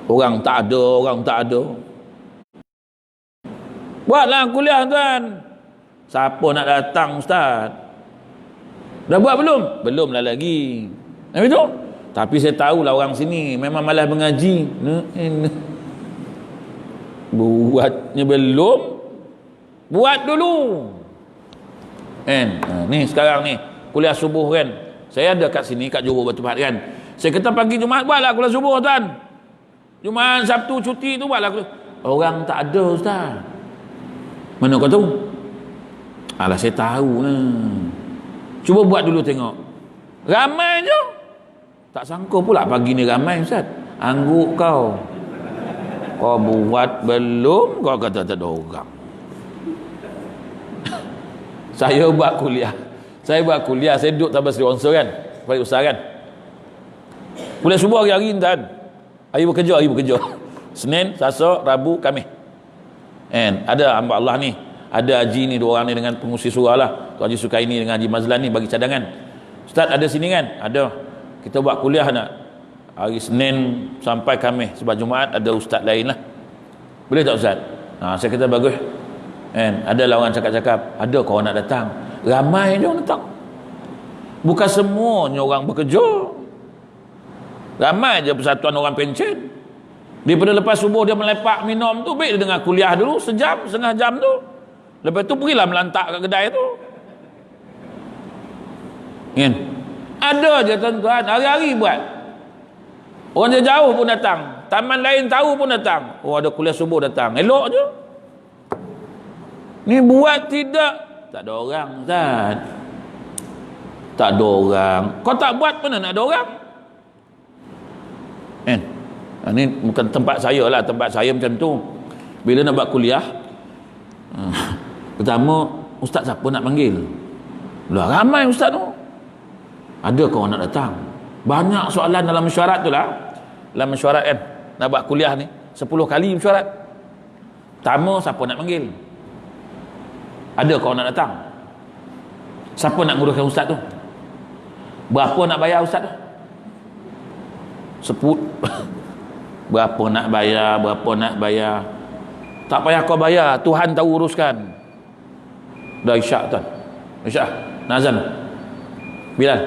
Orang tak ada. Buatlah kuliah tuan. Siapa nak datang ustaz? Dah buat belum? Belum lah lagi. Habis tu? Tapi saya tahulah orang sini memang malas mengaji. Buatnya belum. Buat dulu. Ni sekarang ni kuliah subuh kan. Saya ada kat sini, kat Johor Batu Pahat kan. Saya kata pagi Jumaat buatlah kuliah subuh tuan. Jumaat, Sabtu cuti tu buatlah kuliah. Orang tak ada ustaz. Mana kau tahu? Alah saya tahu lah. Cuba buat dulu tengok. Ramai je. Tak sangka pula pagi ni ramai ustaz. Angguk kau. Kau buat belum, kau kata tak ada orang. Saya buat kuliah, saya duduk tambah sponsor kan, balik usaha kan. Kuliah subuh hari-hari tuan. Hari bekerja. Senin, Selasa, Rabu, Khamis. Ada hamba Allah ni, ada haji ni, dua orang ni dengan pengurusi surah lah. Tu Haji Sukaini dengan Haji Mazlan ni bagi cadangan. Ustaz ada sini kan? Ada. Kita buat kuliah nak hari Senin sampai Khamis, sebab Jumaat ada ustaz lain lah. Boleh tak ustaz? Saya kata bagus. Ada lah orang cakap-cakap, ada kau nak datang. Ramai je orang datang. Bukan semuanya orang bekerja. Ramai je persatuan orang pencen. Daripada lepas subuh dia melepak minum tu, baik dia dengar kuliah dulu sejam, setengah jam tu. Lepas tu pergilah melantak kat kedai tu. Kan? Ada je tuan-tuan, hari-hari buat. Orang jauh pun datang, taman lain tahu pun datang. Oh ada kuliah subuh datang, elok je. Ni buat tidak, tak ada orang Ustaz. Tak ada orang. Kau tak buat, mana nak ada orang? Ini bukan tempat saya lah. Tempat saya macam tu. Bila nak buat kuliah, pertama, ustaz siapa nak panggil? Lah ramai ustaz tu. Ada kau nak datang? Banyak soalan dalam mesyuarat tu lah. Dalam mesyuarat kan, nak buat kuliah ni 10 kali mesyuarat. Pertama, siapa nak panggil? Ada kau nak datang? Siapa nak nguruskan ustaz tu? Berapa nak bayar ustaz tu? Berapa nak bayar? Berapa nak bayar? Tak payah kau bayar, Tuhan tahu uruskan. Dah isyak tuan. Isyak nak azan? Bilal?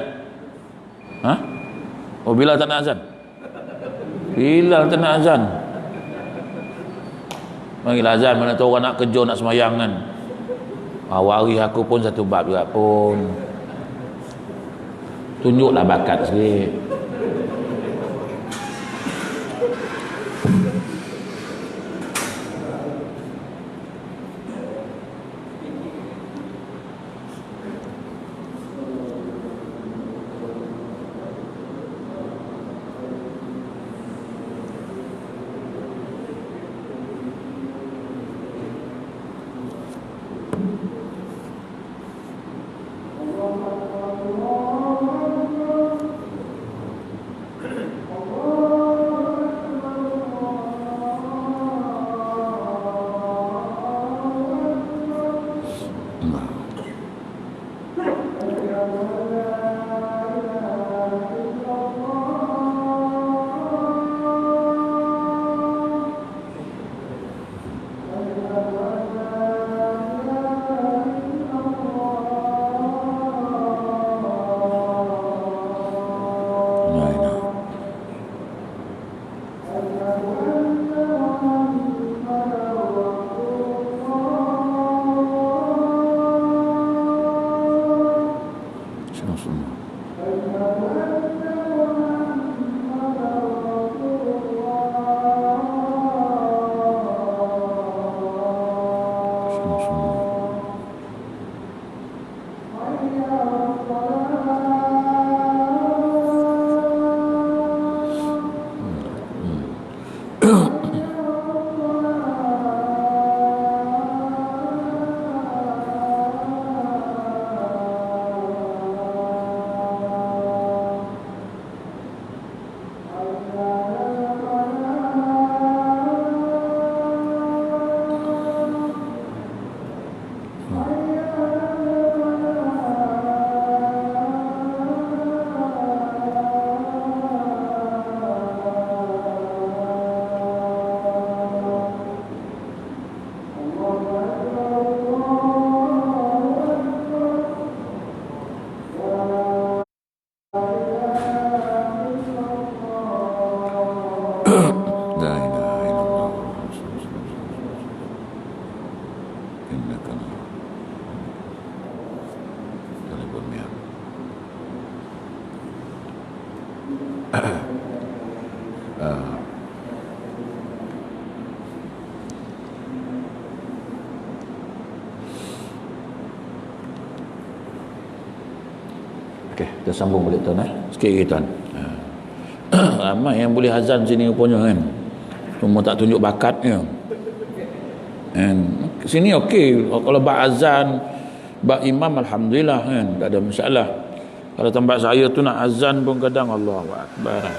Ha? Oh, Bilal tak nak azan? Bilal tak nak azan. Panggil azan, mana tahu orang nak kerja, nak semayang kan. Wari aku pun satu bab juga pun. Tunjuklah bakat sikit. Okey, kita sambung balik tuan sikit lagi tuan. Ramai yang boleh azan sini rupanya kan. Cuma tak tunjuk bakatnya. Sini okey, kalau bak azan, bak imam alhamdulillah kan, tak ada masalah. Kalau tempat saya tu nak azan pun kadang Allahu akbar.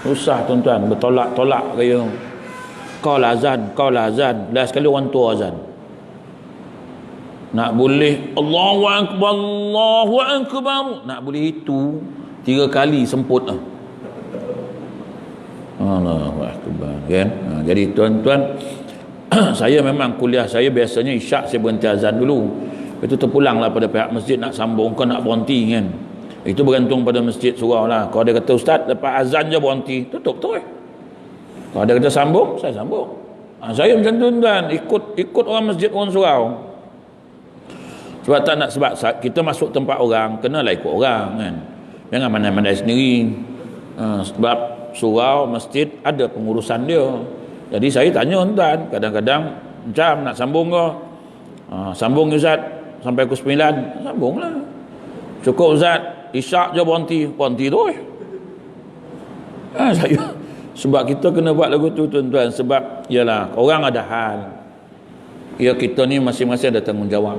Susah tuan-tuan, bertolak-tolak kaya. Kau lah azan. Last sekali orang tua azan. Nak boleh Allahu akbar, nak boleh itu 3 kali semput lah. Allahu akbar kan. Jadi tuan-tuan, saya memang kuliah saya biasanya isyak saya berhenti azan dulu. Itu terpulanglah pada pihak masjid nak sambung ke nak berhenti kan. Itu bergantung pada masjid surau lah. Kalau dia kata ustaz lepas azan je berhenti, tutup terus. Kalau dia kata sambung, saya sambung. Saya macam tu tuan, ikut orang masjid, orang surau. Sebab tak nak, sebab kita masuk tempat orang, kenalah ikut orang kan. Jangan mandai-mandai sendiri. Sebab surau, masjid ada pengurusan dia. Jadi saya tanya tuan, kadang-kadang macam nak sambung ke? Sambung Ustaz sampai pukul 9, sambunglah. Cukup Ustaz isyak je berhenti tu. Saya sebab kita kena buat lagu tu tuan-tuan, sebab yalah orang ada hal. Ya, kita ni masing-masing ada tanggungjawab.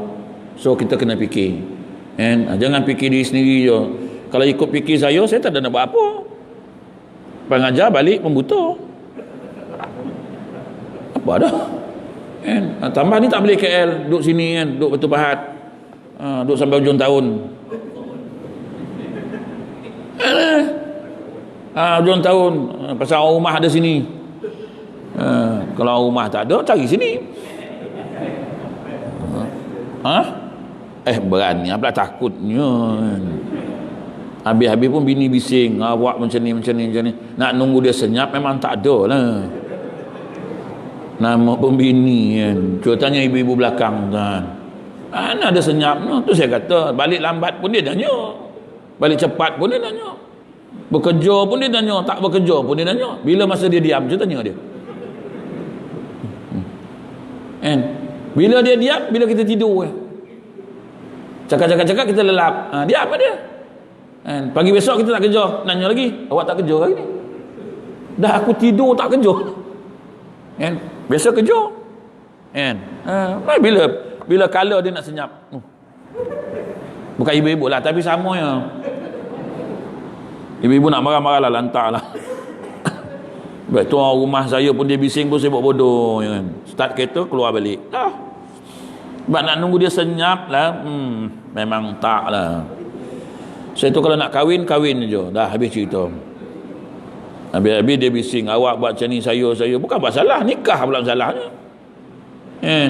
So kita kena fikir. Jangan fikir diri sendiri je. Kalau ikut fikir saya tak ada nak buat apa. Pengajar balik membutuh. Apa dah? Tambah ni tak boleh KL, duduk sini kan, duduk Batu Pahat. Duduk sampai hujung tahun. Hujung tahun pasal orang rumah ada sini. Kalau orang rumah tak ada, cari sini. Berani pula takutnya. Habis-habis pun bini bising, awak macam ni. Nak nunggu dia senyap memang tak ada lah. Nama pun bini kan. Cuba tanya ibu-ibu belakang kan. Mana ada senyap tu, saya kata. Balik lambat pun dia tanya, balik cepat pun dia tanya, bekerja pun dia tanya, tak bekerja pun dia tanya. Bila masa dia diam je tanya dia. Bila dia diam, bila kita tidur cakap kita lelap. Dia apa dia? Pagi besok kita tak kerja, nanya lagi, awak tak kerja hari ni? Dah aku tidur tak kerja. Besok kerja. Bila kala dia nak senyap. Bukan ibu-ibu lah, tapi sama ya. Ibu-ibu nak marah-marah lah, lantak lah. Baik tu orang rumah saya pun dia bising pun sibuk bodoh ya kan. Start kereta keluar balik dah. Sebab nak nunggu dia senyap lah, memang tak lah. Saya tu kalau nak kahwin je, dah habis cerita. Habis dia bising, awak buat macam ni, saya bukan buat salah, nikah pula salahnya.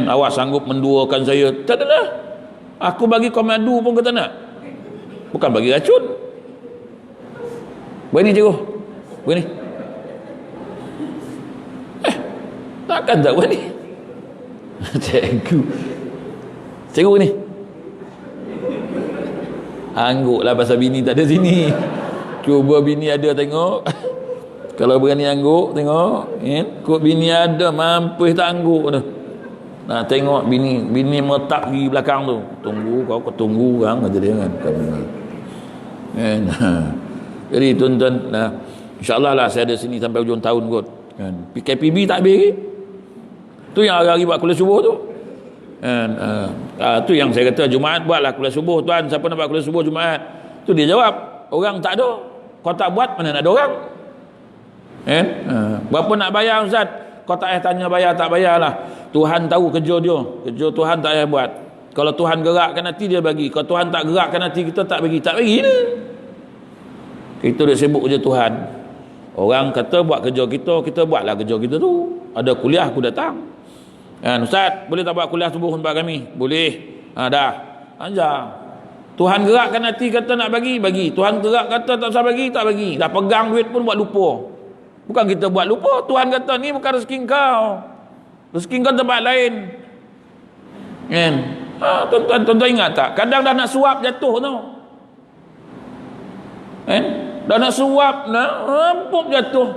Awak sanggup menduakan saya, tak adalah. Aku bagi kau madu pun kata nak, bukan bagi racun. Begini cikgu, begini. Takkan tak begini. Cikgu ni angguk lah pasal bini tak ada sini. Cuba bini ada tengok. Kalau berani angguk tengok, kok bini ada mampus tak angguk tu. Nah, tengok bini meletak di belakang tu. Tunggu kau tunggu kan kata dia kan. Jadi tuan-tuan, insya-Allah lah saya ada sini sampai hujung tahun kot. Kan. PKPB tak habis. Tu yang hari-hari buat kuliah subuh tu. Tu yang saya kata Jumaat buatlah kuliah subuh tuan, siapa nak buat kuliah subuh Jumaat. Tu dia jawab, orang tak ada. Kau tak buat mana nak ada orang. Berapa nak bayar Ustaz? Kau tak payah tanya bayar tak bayar lah. Tuhan tahu kerja dia. Kerja Tuhan tak payah buat. Kalau Tuhan gerakkan hati dia bagi. Kalau Tuhan tak gerakkan hati kita tak bagi. Tak bagi ni. Kita dah sibuk kerja Tuhan. Orang kata buat kerja kita buatlah kerja kita tu. Ada kuliah aku datang. Ustaz, boleh tak buat kuliah subuh untuk kami? Boleh. Dah. Ajar. Tuhan gerakkan hati kata nak bagi. Tuhan gerak kata tak usah bagi, tak bagi. Dah pegang duit pun buat lupa. Bukan kita buat lupa. Tuhan kata ni bukan rezeki kau. Rezeki kau tempat lain. Tuan-tuan ingat tak? Kadang dah nak suap jatuh tau. Dah nak suap, nak rampuk jatuh.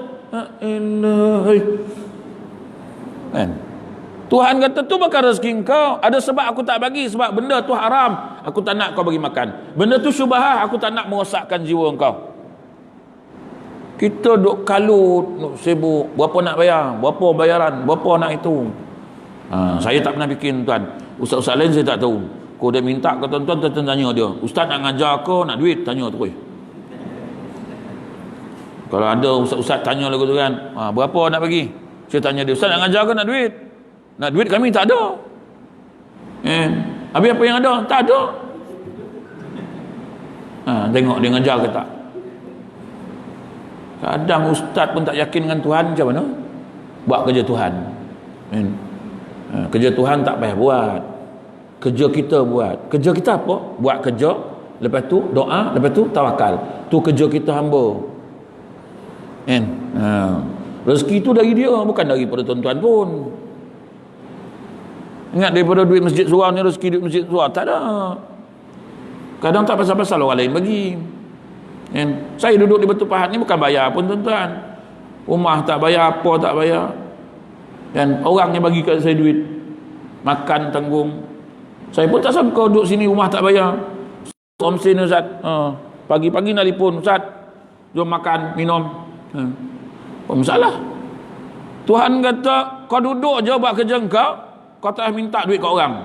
Tuhan kata tu bukan rezeki kau. Ada sebab aku tak bagi. Sebab benda tu haram, aku tak nak kau bagi makan. Benda tu syubhah, aku tak nak merosakkan jiwa kau. Kita duk kalut, sibuk, berapa nak bayar, berapa bayaran, berapa nak itu. Saya tak pernah fikir tuan. Ustaz-ustaz lain saya tak tahu. Kau dia minta ke tuan-tuan, tuan-tuan tanya dia, ustaz nak ngajar ke, nak duit, tanya terus. Kalau ada ustaz-ustaz tanya lagu tu kan, berapa nak bagi? Saya tanya dia, ustaz nak ngajar ke nak duit? Nak duit kami tak ada. Habis apa yang ada? Tak ada. Tengok dia ngajar ke tak. Kadang ustaz pun tak yakin dengan Tuhan, macam mana? Buat kerja Tuhan. Kerja Tuhan tak payah buat. Kerja kita buat. Kerja kita apa? Buat kerja, lepas tu doa, lepas tu tawakal. Tu kerja kita hamba. Rezeki tu dari dia, bukan daripada tuan-tuan pun. Ingat daripada duit masjid surau ni, rezeki duit masjid surau tak ada. Kadang tak pasal-pasal orang lain bagi. Saya duduk di Batu Pahat ni bukan bayar pun tuan-tuan. Rumah tak bayar, apa tak bayar. Dan orang yang bagi kat saya duit, makan tanggung. Saya pun tak sangka duduk sini rumah tak bayar. Omsen Ustaz. Pagi-pagi nelpon, Ustaz, jom makan, minum. Apa masalah? Tuhan kata, kau duduk je buat kerja kau tak minta duit kat orang.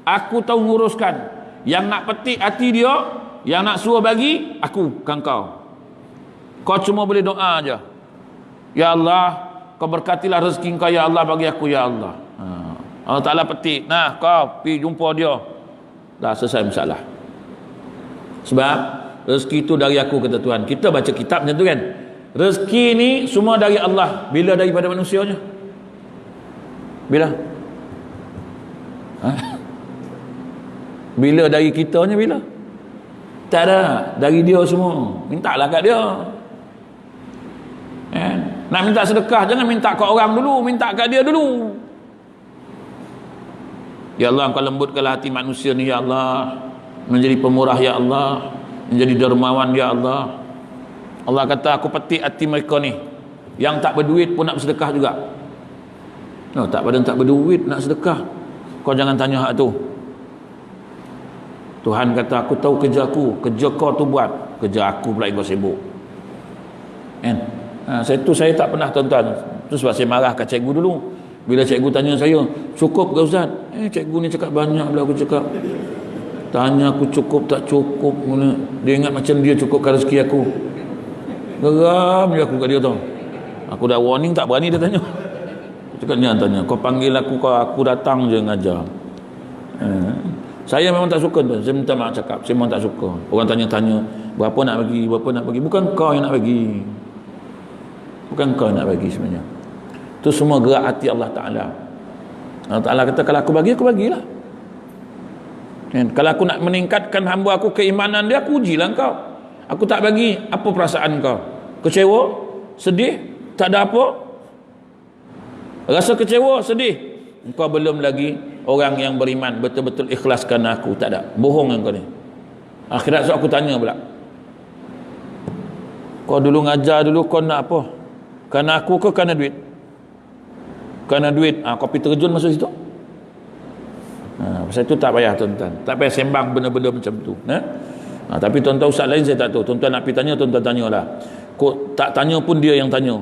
Aku tahu nguruskan. Yang nak petik hati dia, yang nak suruh bagi, aku kan kau. Kau cuma boleh doa aja. Ya Allah, kau berkatilah rezeki kau, ya Allah, bagi aku, ya Allah. Allah Ta'ala petik. Nah, kau pergi jumpa dia. Dah selesai masalah. Sebab rezeki itu dari aku, kata Tuhan. Kita baca kitab macam tu kan. Rezeki ni semua dari Allah. Bila daripada manusianya? Bila? Bila dari kitanya, bila? Tak ada. Dari dia semua. Mintalah kat dia. Nak minta sedekah, jangan minta kat orang dulu, minta kat dia dulu. Ya Allah, Engkau lembutkanlah hati manusia ni, ya Allah, menjadi pemurah, ya Allah, menjadi dermawan, ya Allah. Allah kata, aku petik hati mereka ni, yang tak berduit pun nak bersedekah juga. Tak berduit nak sedekah, kau jangan tanya hak tu. Tuhan kata, aku tahu kerja aku, kerja kau tu buat, kerja aku pula kau sibuk. Saya tak pernah, tuan-tuan, tu sebab saya marah kat cikgu dulu. Bila cikgu tanya saya, cukup ke Ustaz? Cikgu ni cakap banyak pula. Aku cakap, tanya aku cukup tak cukup. Dia ingat macam dia cukupkan rezeki aku. Geram je aku kat dia tau. Aku dah warning, tak berani dia tanya. Aku cakap, jangan tanya, kau panggil aku datang je ngajar. Saya memang tak suka tu. Saya minta maaf cakap, saya memang tak suka. Orang tanya-tanya, berapa nak bagi, bukan kau yang nak bagi. Bukan kau yang nak bagi sebenarnya. Itu semua gerak hati Allah Ta'ala. Allah Ta'ala kata, kalau aku bagi, aku bagilah. Kalau aku nak meningkatkan hamba aku keimanan dia, aku ujilah kau. Aku tak bagi, apa perasaan kau? Kecewa? Sedih? Tak ada apa? Rasa kecewa? Sedih? Engkau belum lagi orang yang beriman, betul-betul ikhlaskan aku. Tak ada. Bohong engkau ni. Akhirat so aku tanya pula, kau dulu ngajar dulu, kau nak apa? Kerana aku ke kerana duit? Kerana duit, kau pergi terjun masuk situ. Pasal itu tak payah, tuan-tuan. Tak payah sembang benda-benda macam tu. Tapi tuan-tuan ustaz lain saya tak tahu. Tuan-tuan nak pergi tanya, tuan-tuan tanyalah. Kau tak tanya pun dia yang tanya.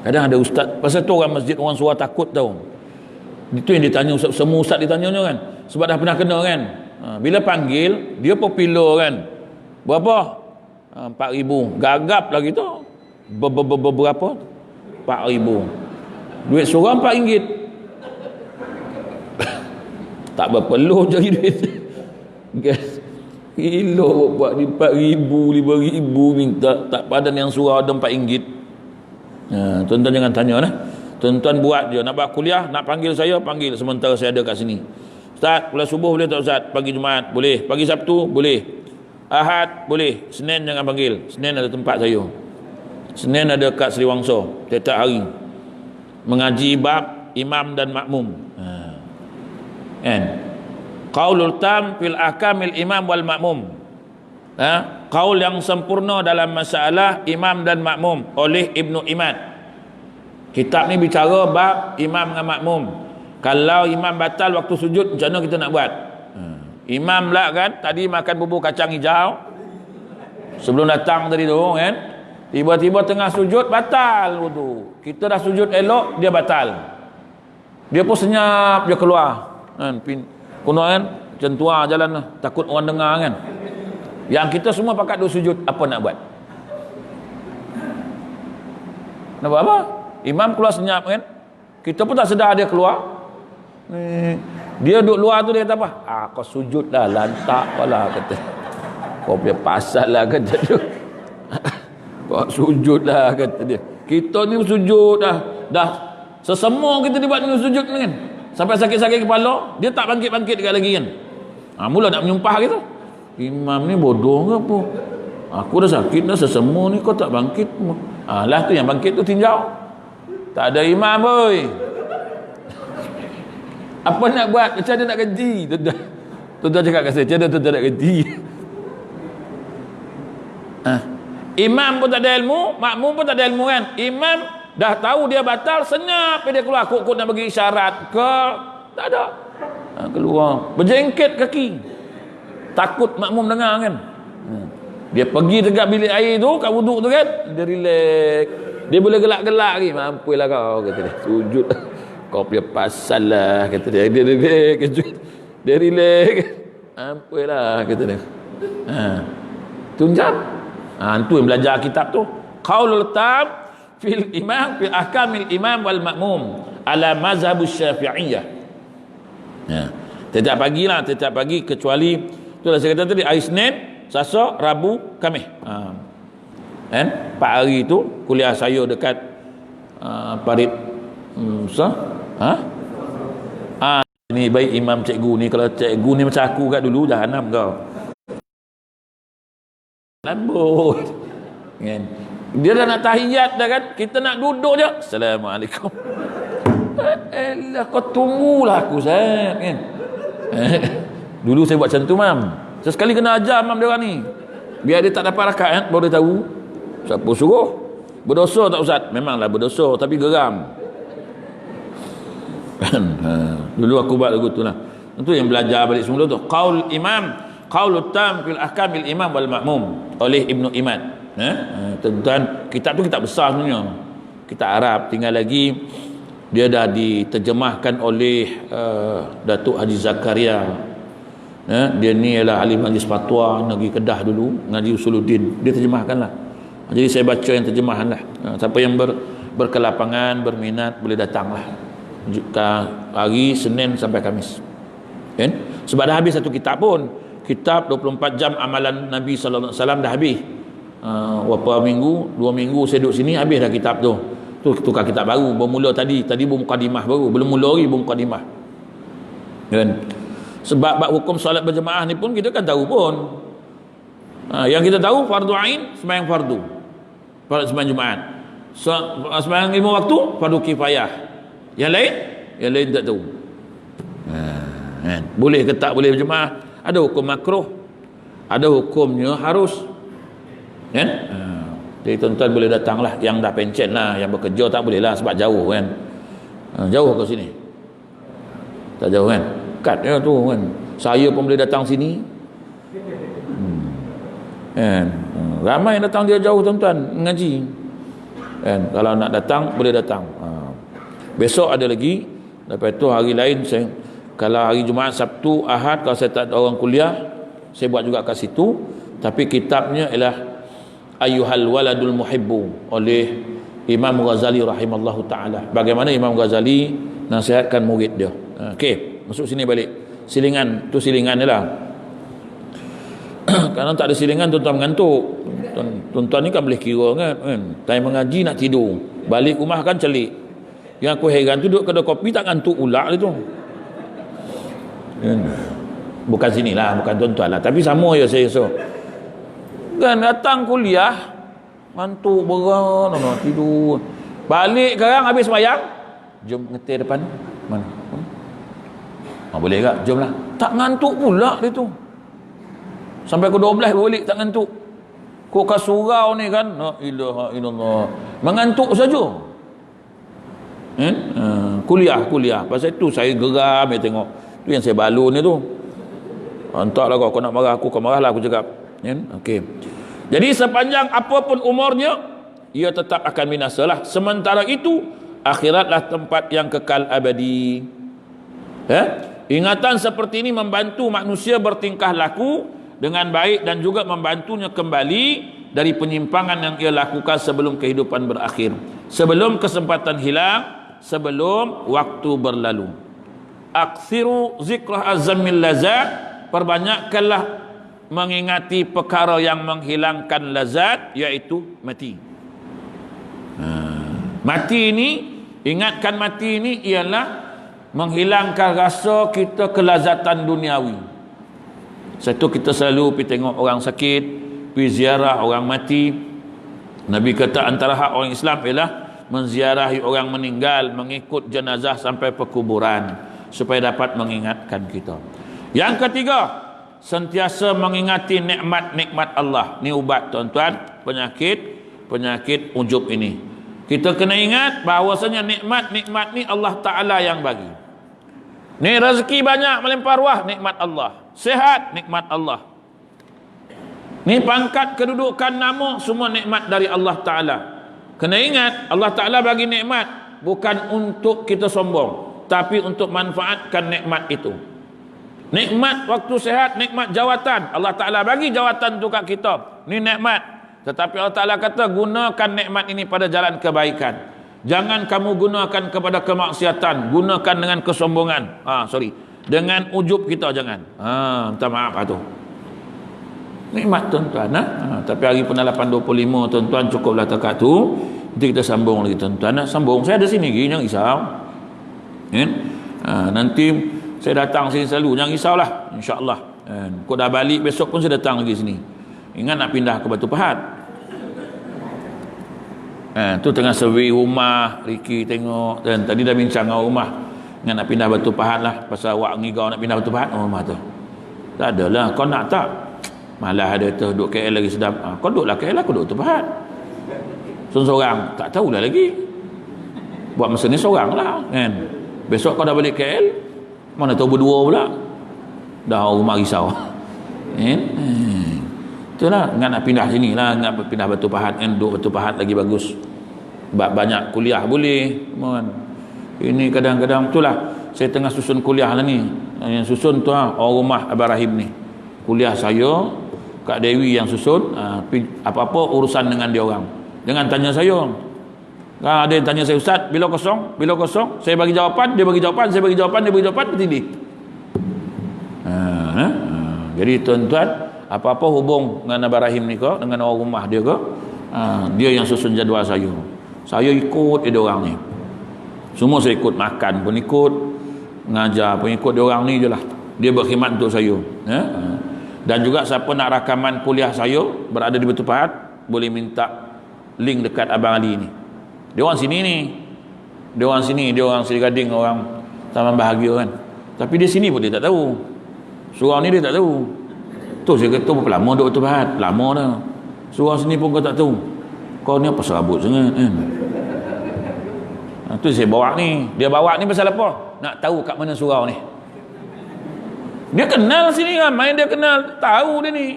Kadang ada ustaz, pasal tu orang masjid, orang suara takut tau. Itu yang ditanya ustaz, semua ustaz ditanya kan. Sebab dah pernah kena kan. Bila panggil, dia popular kan. Berapa? 4,000. Gagap lagi tu. Berapa? 4,000. Duit seorang RM4. Tak berpeluh jadi duit. Gila buat ni 4,000, 5,000 minta. Tak padan yang surau ada RM4. Tuan-tuan jangan tanya lah. Tuan-tuan buat je. Nak buat kuliah, nak panggil saya, panggil sementara saya ada kat sini. Ustaz, kuliah subuh boleh tak Ustaz? Pagi Jumaat boleh. Pagi Sabtu boleh. Ahad boleh. Senin jangan panggil. Senin ada tempat saya. Senin ada kat Seri Wangsa tiap-tiap hari mengaji bab imam dan makmum. Qaulul tam fil ahkamil imam wal makmum. Qaul yang sempurna dalam masalah imam dan makmum oleh Ibnu Imad. Kitab ni bicara bab imam dengan makmum. Kalau imam batal waktu sujud, macam mana kita nak buat? Imam lah kan, tadi makan bubur kacang hijau sebelum datang tadi tu kan, tiba-tiba tengah sujud batal wudu. Kita dah sujud elok, dia batal. Dia pun senyap, dia keluar kan, kuno kan, macam tua jalan lah, takut orang dengar kan. Yang kita semua pakat duk sujud, apa nak buat? Nak buat apa? Imam keluar senyap kan, kita pun tak sedar dia keluar. Dia duduk luar tu, dia kata apa? Kau sujud dah, lantak kau lah, kata. Kau punya pasal lah, kata dia. Kau sujud lah, kata dia. Kita ni sujud dah sesemua kita dibuat ni sujud ni kan. Sampai sakit-sakit kepala, dia tak bangkit-bangkit dekat lagi kan. Mula nak menyumpah gitu. Imam ni bodoh ke apa? Aku dah sakit dah sesemua ni, kau tak bangkit. Lah tu yang bangkit tu tinjau. Tak ada imam boy. Apa nak buat? Macam mana nak gaji? Tuan-tuan cakap kat saya, macam mana tuan-tuan nak gaji? Imam pun tak ada ilmu, makmum pun tak ada ilmu kan. Imam dah tahu dia batal, senyap dia keluar. Kok nak bagi isyarat ke? Tak ada. Keluar. Berjengket kaki. takut makmum dengar kan. Dia pergi dekat bilik air tu, kat wuduk tu kan, dia relax. Dia boleh gelak-gelak lagi. Mampulah kau, kata dia. Sujud. Kau punya pasal lah, kata dia. Dia relax. Dia relax. Mampulah, kata dia. Tunjang. Itu yang belajar kitab tu. Qaulul tam fil imam, fil ahkamil imam wal makmum ala mazhabus syafi'iyah. Setiap pagi kecuali itulah saya kata tadi, hari Senin, Selasa, Rabu, Khamis. Kan? 4 hari tu kuliah saya dekat Parit ni baik imam cikgu ni. Kalau cikgu ni macam aku kat dulu, jahanam kau. Lambut. Kan? Dia dah nak tahiyat dah kan, kita nak duduk je. Assalamualaikum. Elah, kau tunggulah aku Zat kan. Dulu saya buat macam tu mam. Sesekali kena ajar mam dia orang ni. Biar dia tak dapat rakaat kan, baru dia tahu. Siapa suruh? Berdosa tak Ustaz? Memanglah berdosa, tapi geram. Dulu aku buat lagu tu lah. Itu yang belajar balik semula tu. Qaul imam, qaulut tam fil ahkamil imam wal makmum oleh Ibnu Imad. Tuan-tuan, kitab tu kitab besar sebenarnya. Kitab Arab, tinggal lagi dia dah diterjemahkan oleh Datuk Haji Zakaria. Dia ni ialah ahli majlis fatwa negeri Kedah dulu, ngaji Usuluddin. Dia terjemahkanlah. Jadi saya baca yang terjemahan lah. Siapa yang berkelapangan, berminat, boleh datanglah hari Senin sampai Khamis. Kan? Sebab dah habis satu kitab pun. Kitab 24 jam amalan Nabi sallallahu alaihi wasallam dah habis. Berapa minggu, 2 minggu saya duduk sini, habis dah kitab tu. Tu tukar kitab baru, bermula tadi mukadimah baru, belum mula lagi mukadimah. Kan? Sebab bab hukum solat berjemaah ni pun kita kan tahu pun. Yang kita tahu fardu ain sembahyang fardu. Sembahyang Jumaat. Sembahyang 5 waktu fardu kifayah. Yang lain tak tahu. Kan? Boleh ke tak boleh berjemaah? Ada hukum makruh, ada hukumnya harus. Kan? Jadi tuan-tuan boleh datanglah, yang dah pencen lah, yang bekerja tak boleh lah sebab jauh kan. Jauh ke sini? Tak jauh kan? Kat dia tu kan. Saya pun boleh datang sini. Kan? Ramai yang datang dia jauh tuan-tuan mengaji. Kan? Kalau nak datang boleh datang. Besok ada lagi. Lepas tu hari lain saya, kalau hari Jumaat, Sabtu, Ahad, kalau saya tak ada orang kuliah, saya buat juga kat situ. Tapi kitabnya ialah Ayyuhal Waladul Muhibbu oleh Imam Ghazali rahimallahu ta'ala. Bagaimana Imam Ghazali nasihatkan murid dia. Okey, masuk sini balik. Silingan, tu silingan dia lah. Kalau tak ada silingan, tuan-tuan mengantuk. Tuan-tuan ni kan boleh kira kan. Time mengaji nak tidur, balik rumah kan celik. Yang aku heran tu duduk kedai kopi tak ngantuk ulak dia tu. Bukan sinilah, bukan tuan-tuan lah, tapi sama je saya so. Kan datang kuliah ngantuk beran, tidur. Balik sekarang habis sembahyang, jom ngetir depan mana? Boleh tak? Jom lah. Tak ngantuk pula dia tu. Sampai ke 12 balik tak ngantuk. Kok kat surau ni kan, la ilaha illallah, mengantuk saja. Kuliah. Pasal itu saya geram ya tengok. Tu yang saya balun ni tu. Entahlah kau nak marah aku, kau marahlah aku cakap. Okey. Jadi sepanjang apapun umurnya, ia tetap akan binasa lah. Sementara itu, akhiratlah tempat yang kekal abadi. Ingatan seperti ini membantu manusia bertingkah laku dengan baik dan juga membantunya kembali dari penyimpangan yang ia lakukan sebelum kehidupan berakhir, sebelum kesempatan hilang, sebelum waktu berlalu. Akthiru zikrah azamil lazat, perbanyakkanlah mengingati perkara yang menghilangkan lazat, iaitu mati. Mati ini, ingatkan mati ini ialah menghilangkan rasa kita kelazatan duniawi. Satu, kita selalu pergi tengok orang sakit, pergi ziarah orang mati. Nabi kata antara hak orang Islam ialah menziarahi orang meninggal, mengikut jenazah sampai perkuburan, supaya dapat mengingatkan kita. Yang ketiga, sentiasa mengingati nikmat-nikmat Allah. Ni ubat tuan-tuan, penyakit ujub ini. Kita kena ingat bahawasanya nikmat-nikmat ni Allah Ta'ala yang bagi. Ni rezeki banyak melempar ruah, nikmat Allah. Sehat, nikmat Allah. Ni pangkat, kedudukan, nama, semua nikmat dari Allah Ta'ala. Kena ingat, Allah Ta'ala bagi nikmat bukan untuk kita sombong, tapi untuk manfaatkan nikmat itu. Nikmat waktu sehat, nikmat jawatan. Allah Ta'ala bagi jawatan tu kat kita. Ni nikmat. Tetapi Allah Ta'ala kata, gunakan nikmat ini pada jalan kebaikan. Jangan kamu gunakan kepada kemaksiatan. Gunakan dengan kesombongan. Dengan ujub kita jangan. Minta maaf tu. Nikmat tuan-tuan. Tapi hari penalapan 25 tuan-tuan, cukuplah takat tu. Nanti kita sambung lagi tuan-tuan. Sambung. Saya ada sini lagi, jangan risau. Nanti saya datang sini selalu, jangan risaulah, insya-Allah. Kau dah balik besok pun saya datang lagi sini. Ingat nak pindah ke Batu Pahat. Tu tengah survey rumah, Ricky tengok, dan tadi dah bincang dengan rumah. Ingat nak pindah Batu Pahat lah, pasal awak ngigau nak pindah Batu Pahat, rumah tu. Tak adalah, kau nak tak? Malah ada tu duduk KL lagi sedap. Kau duduklah KL, aku duduk Batu Pahat. Seorang tak tahulah lagi. Buat masa ni seorang lah kan. Besok kau dah balik KL, mana tahu berdua pula. Dah rumah risau. Itulah, nak pindah sini lah, nak pindah Batu Pahat kan, duduk Batu Pahat lagi bagus. Banyak kuliah boleh. Ini kadang-kadang itulah, saya tengah susun kuliah lah ni. Yang susun tu orang rumah Abang Rahim ni. Kuliah saya, Kak Dewi yang susun. Apa-apa urusan dengan dia orang. Jangan tanya saya. Ada yang tanya saya, Ustaz, bila kosong? Bila kosong? Saya bagi jawapan, dia bagi jawapan, saya bagi jawapan, dia bagi jawapan, bertindih. Jadi tuan-tuan, apa-apa hubung dengan Abang Rahim ni ke, dengan orang rumah dia ke, dia yang susun jadual saya. Saya ikut dia orang ni. Semua saya ikut, makan pun ikut, ngajar pun ikut dia orang ni je lah. Dia berkhidmat untuk saya. Dan juga siapa nak rakaman kuliah saya berada di Batu Pahat, boleh minta link dekat Abang Ali ni. Dia orang sini ni. Dia orang sini, dia orang Seri Gading, orang Taman Bahagia kan. Tapi dia sini pun dia tak tahu. Surau ni dia tak tahu. Tu saya kata berapa lama duduk Batu Pahat? Lama dah. Surau sini pun kau tak tahu. Kau ni apa serabut sangat kan? Tu saya bawa ni. Dia bawa ni pasal apa? Nak tahu kat mana surau ni. Dia kenal sini kan, main dia kenal, tahu dia ni.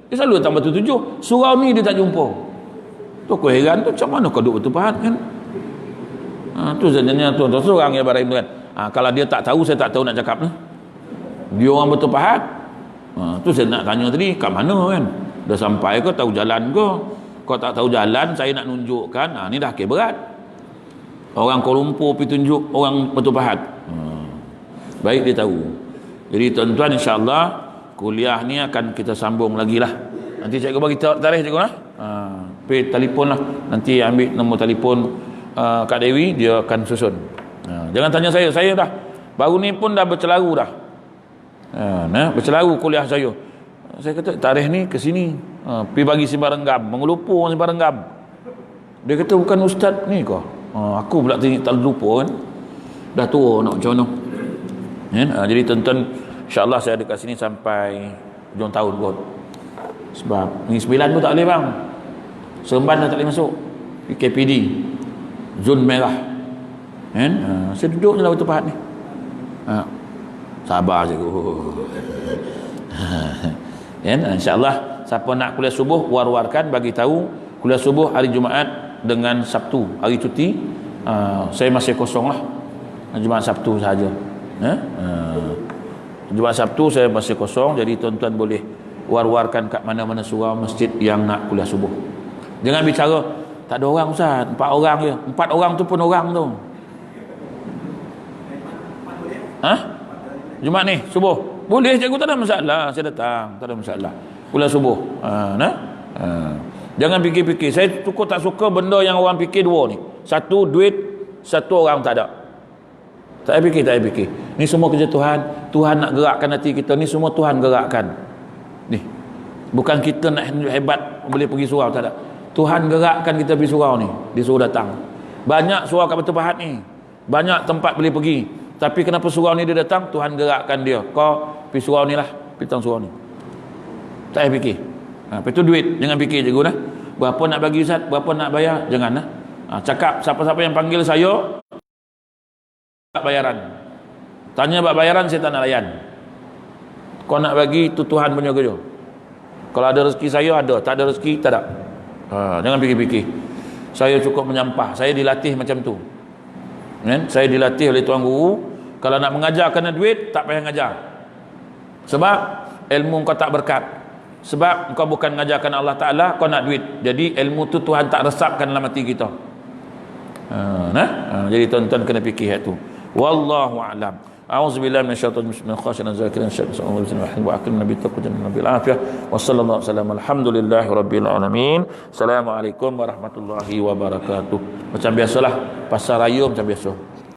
Dia selalu datang Batu Tujuh. Surau ni dia tak jumpa. Tu aku heran tu, macam mana kau duduk Batu Pahat kan? Tu sebenarnya tuan-tuan seorang yang Barahim tu kan. Kalau dia tak tahu, saya tak tahu nak cakap ni. Dia orang Batu Pahat. Tu saya nak tanya tadi, kat mana kan? Dah sampai ke, tahu jalan ke? Kau tak tahu jalan, saya nak tunjukkan. Ni dah berat. Orang Kuala Lumpur pergi tunjuk orang Batu Pahat. Baik dia tahu. Jadi tuan-tuan, insya-Allah kuliah ni akan kita sambung lagi lah. Nanti cikgu bagi tarikh cikgu lah. Pergi telefon lah. Nanti ambil nombor telefon Kak Dewi, dia akan susun. Jangan tanya saya dah. Baru ni pun dah bercelaru dah. Bercelaru kuliah saya. Saya kata tarikh ni ke sini. Pergi bagi Simbarenggam, mengelupur Simbarenggam. Dia kata bukan ustaz ni kau. Aku pula tak lupa kan. Dah tua nak macam mana. Jadi tuan-tuan, insya-Allah saya ada kat sini sampai hujung tahun kot. Sebab ni 9 pun tak boleh bang. Seremban dah tak boleh masuk. KPD zon merah. Saya duduk je lah Batu Pahat ni. Sabar je. InsyaAllah siapa nak kuliah subuh, war-warkan, bagi tahu kuliah subuh hari Jumaat dengan Sabtu, hari cuti. Saya masih kosong lah. Jumaat Sabtu sahaja. Jumaat Sabtu saya masih kosong. Jadi tuan-tuan boleh war-warkan kat mana-mana surau masjid yang nak kuliah subuh. Jangan bicara tak ada orang Ustaz, 4 orang je. 4 orang tu pun orang tu. Jumaat ni subuh boleh cikgu, tak ada masalah. Saya datang, tak ada masalah. Kuliah subuh. Jangan fikir-fikir. Saya cukup tak suka benda yang orang fikir dua ni. Satu duit, satu orang tak ada. Tak payah fikir. Ni semua kerja Tuhan. Tuhan nak gerakkan hati kita. Ni semua Tuhan gerakkan. Ni. Bukan kita nak hebat boleh pergi surau, tak ada. Tuhan gerakkan kita pergi surau ni. Disuruh datang. Banyak surau kat Batu Pahat ni. Banyak tempat boleh pergi. Tapi kenapa surau ni dia datang? Tuhan gerakkan dia. Kau pergi surau ni lah. Pergi tang surau ni. Tak payah fikir. Lepas tu duit. Jangan fikir cikgu dah. Berapa nak bagi Ustaz? Berapa nak bayar? Jangan lah. Cakap siapa-siapa yang panggil saya bayaran. Tanya bab bayaran, saya tak nak layan. Kau nak bagi tu Tuhan punya kerja. Kalau ada rezeki saya ada, tak ada rezeki tak ada. Jangan fikir-fikir. Saya cukup menyampah, saya dilatih macam tu. Kan? Saya dilatih oleh tuan guru, kalau nak mengajar kena duit, tak payah ngajar. Sebab ilmu kau tak berkat. Sebab kau bukan mengajarkan Allah Ta'ala, kau nak duit. Jadi ilmu tu Tuhan tak resapkan dalam hati kita. Jadi tuan-tuan kena fikir itu. Wallahu a'lam. A'udzubillahi minasyaitonir rajim. Khashiyan zakirin syaitan wa akrim nabi taqwa nabil afiyah. Wa sallallahu alaihi alhamdulillahi rabbil alamin. Assalamualaikum warahmatullahi wabarakatuh. Macam biasalah pasar raya macam biasa.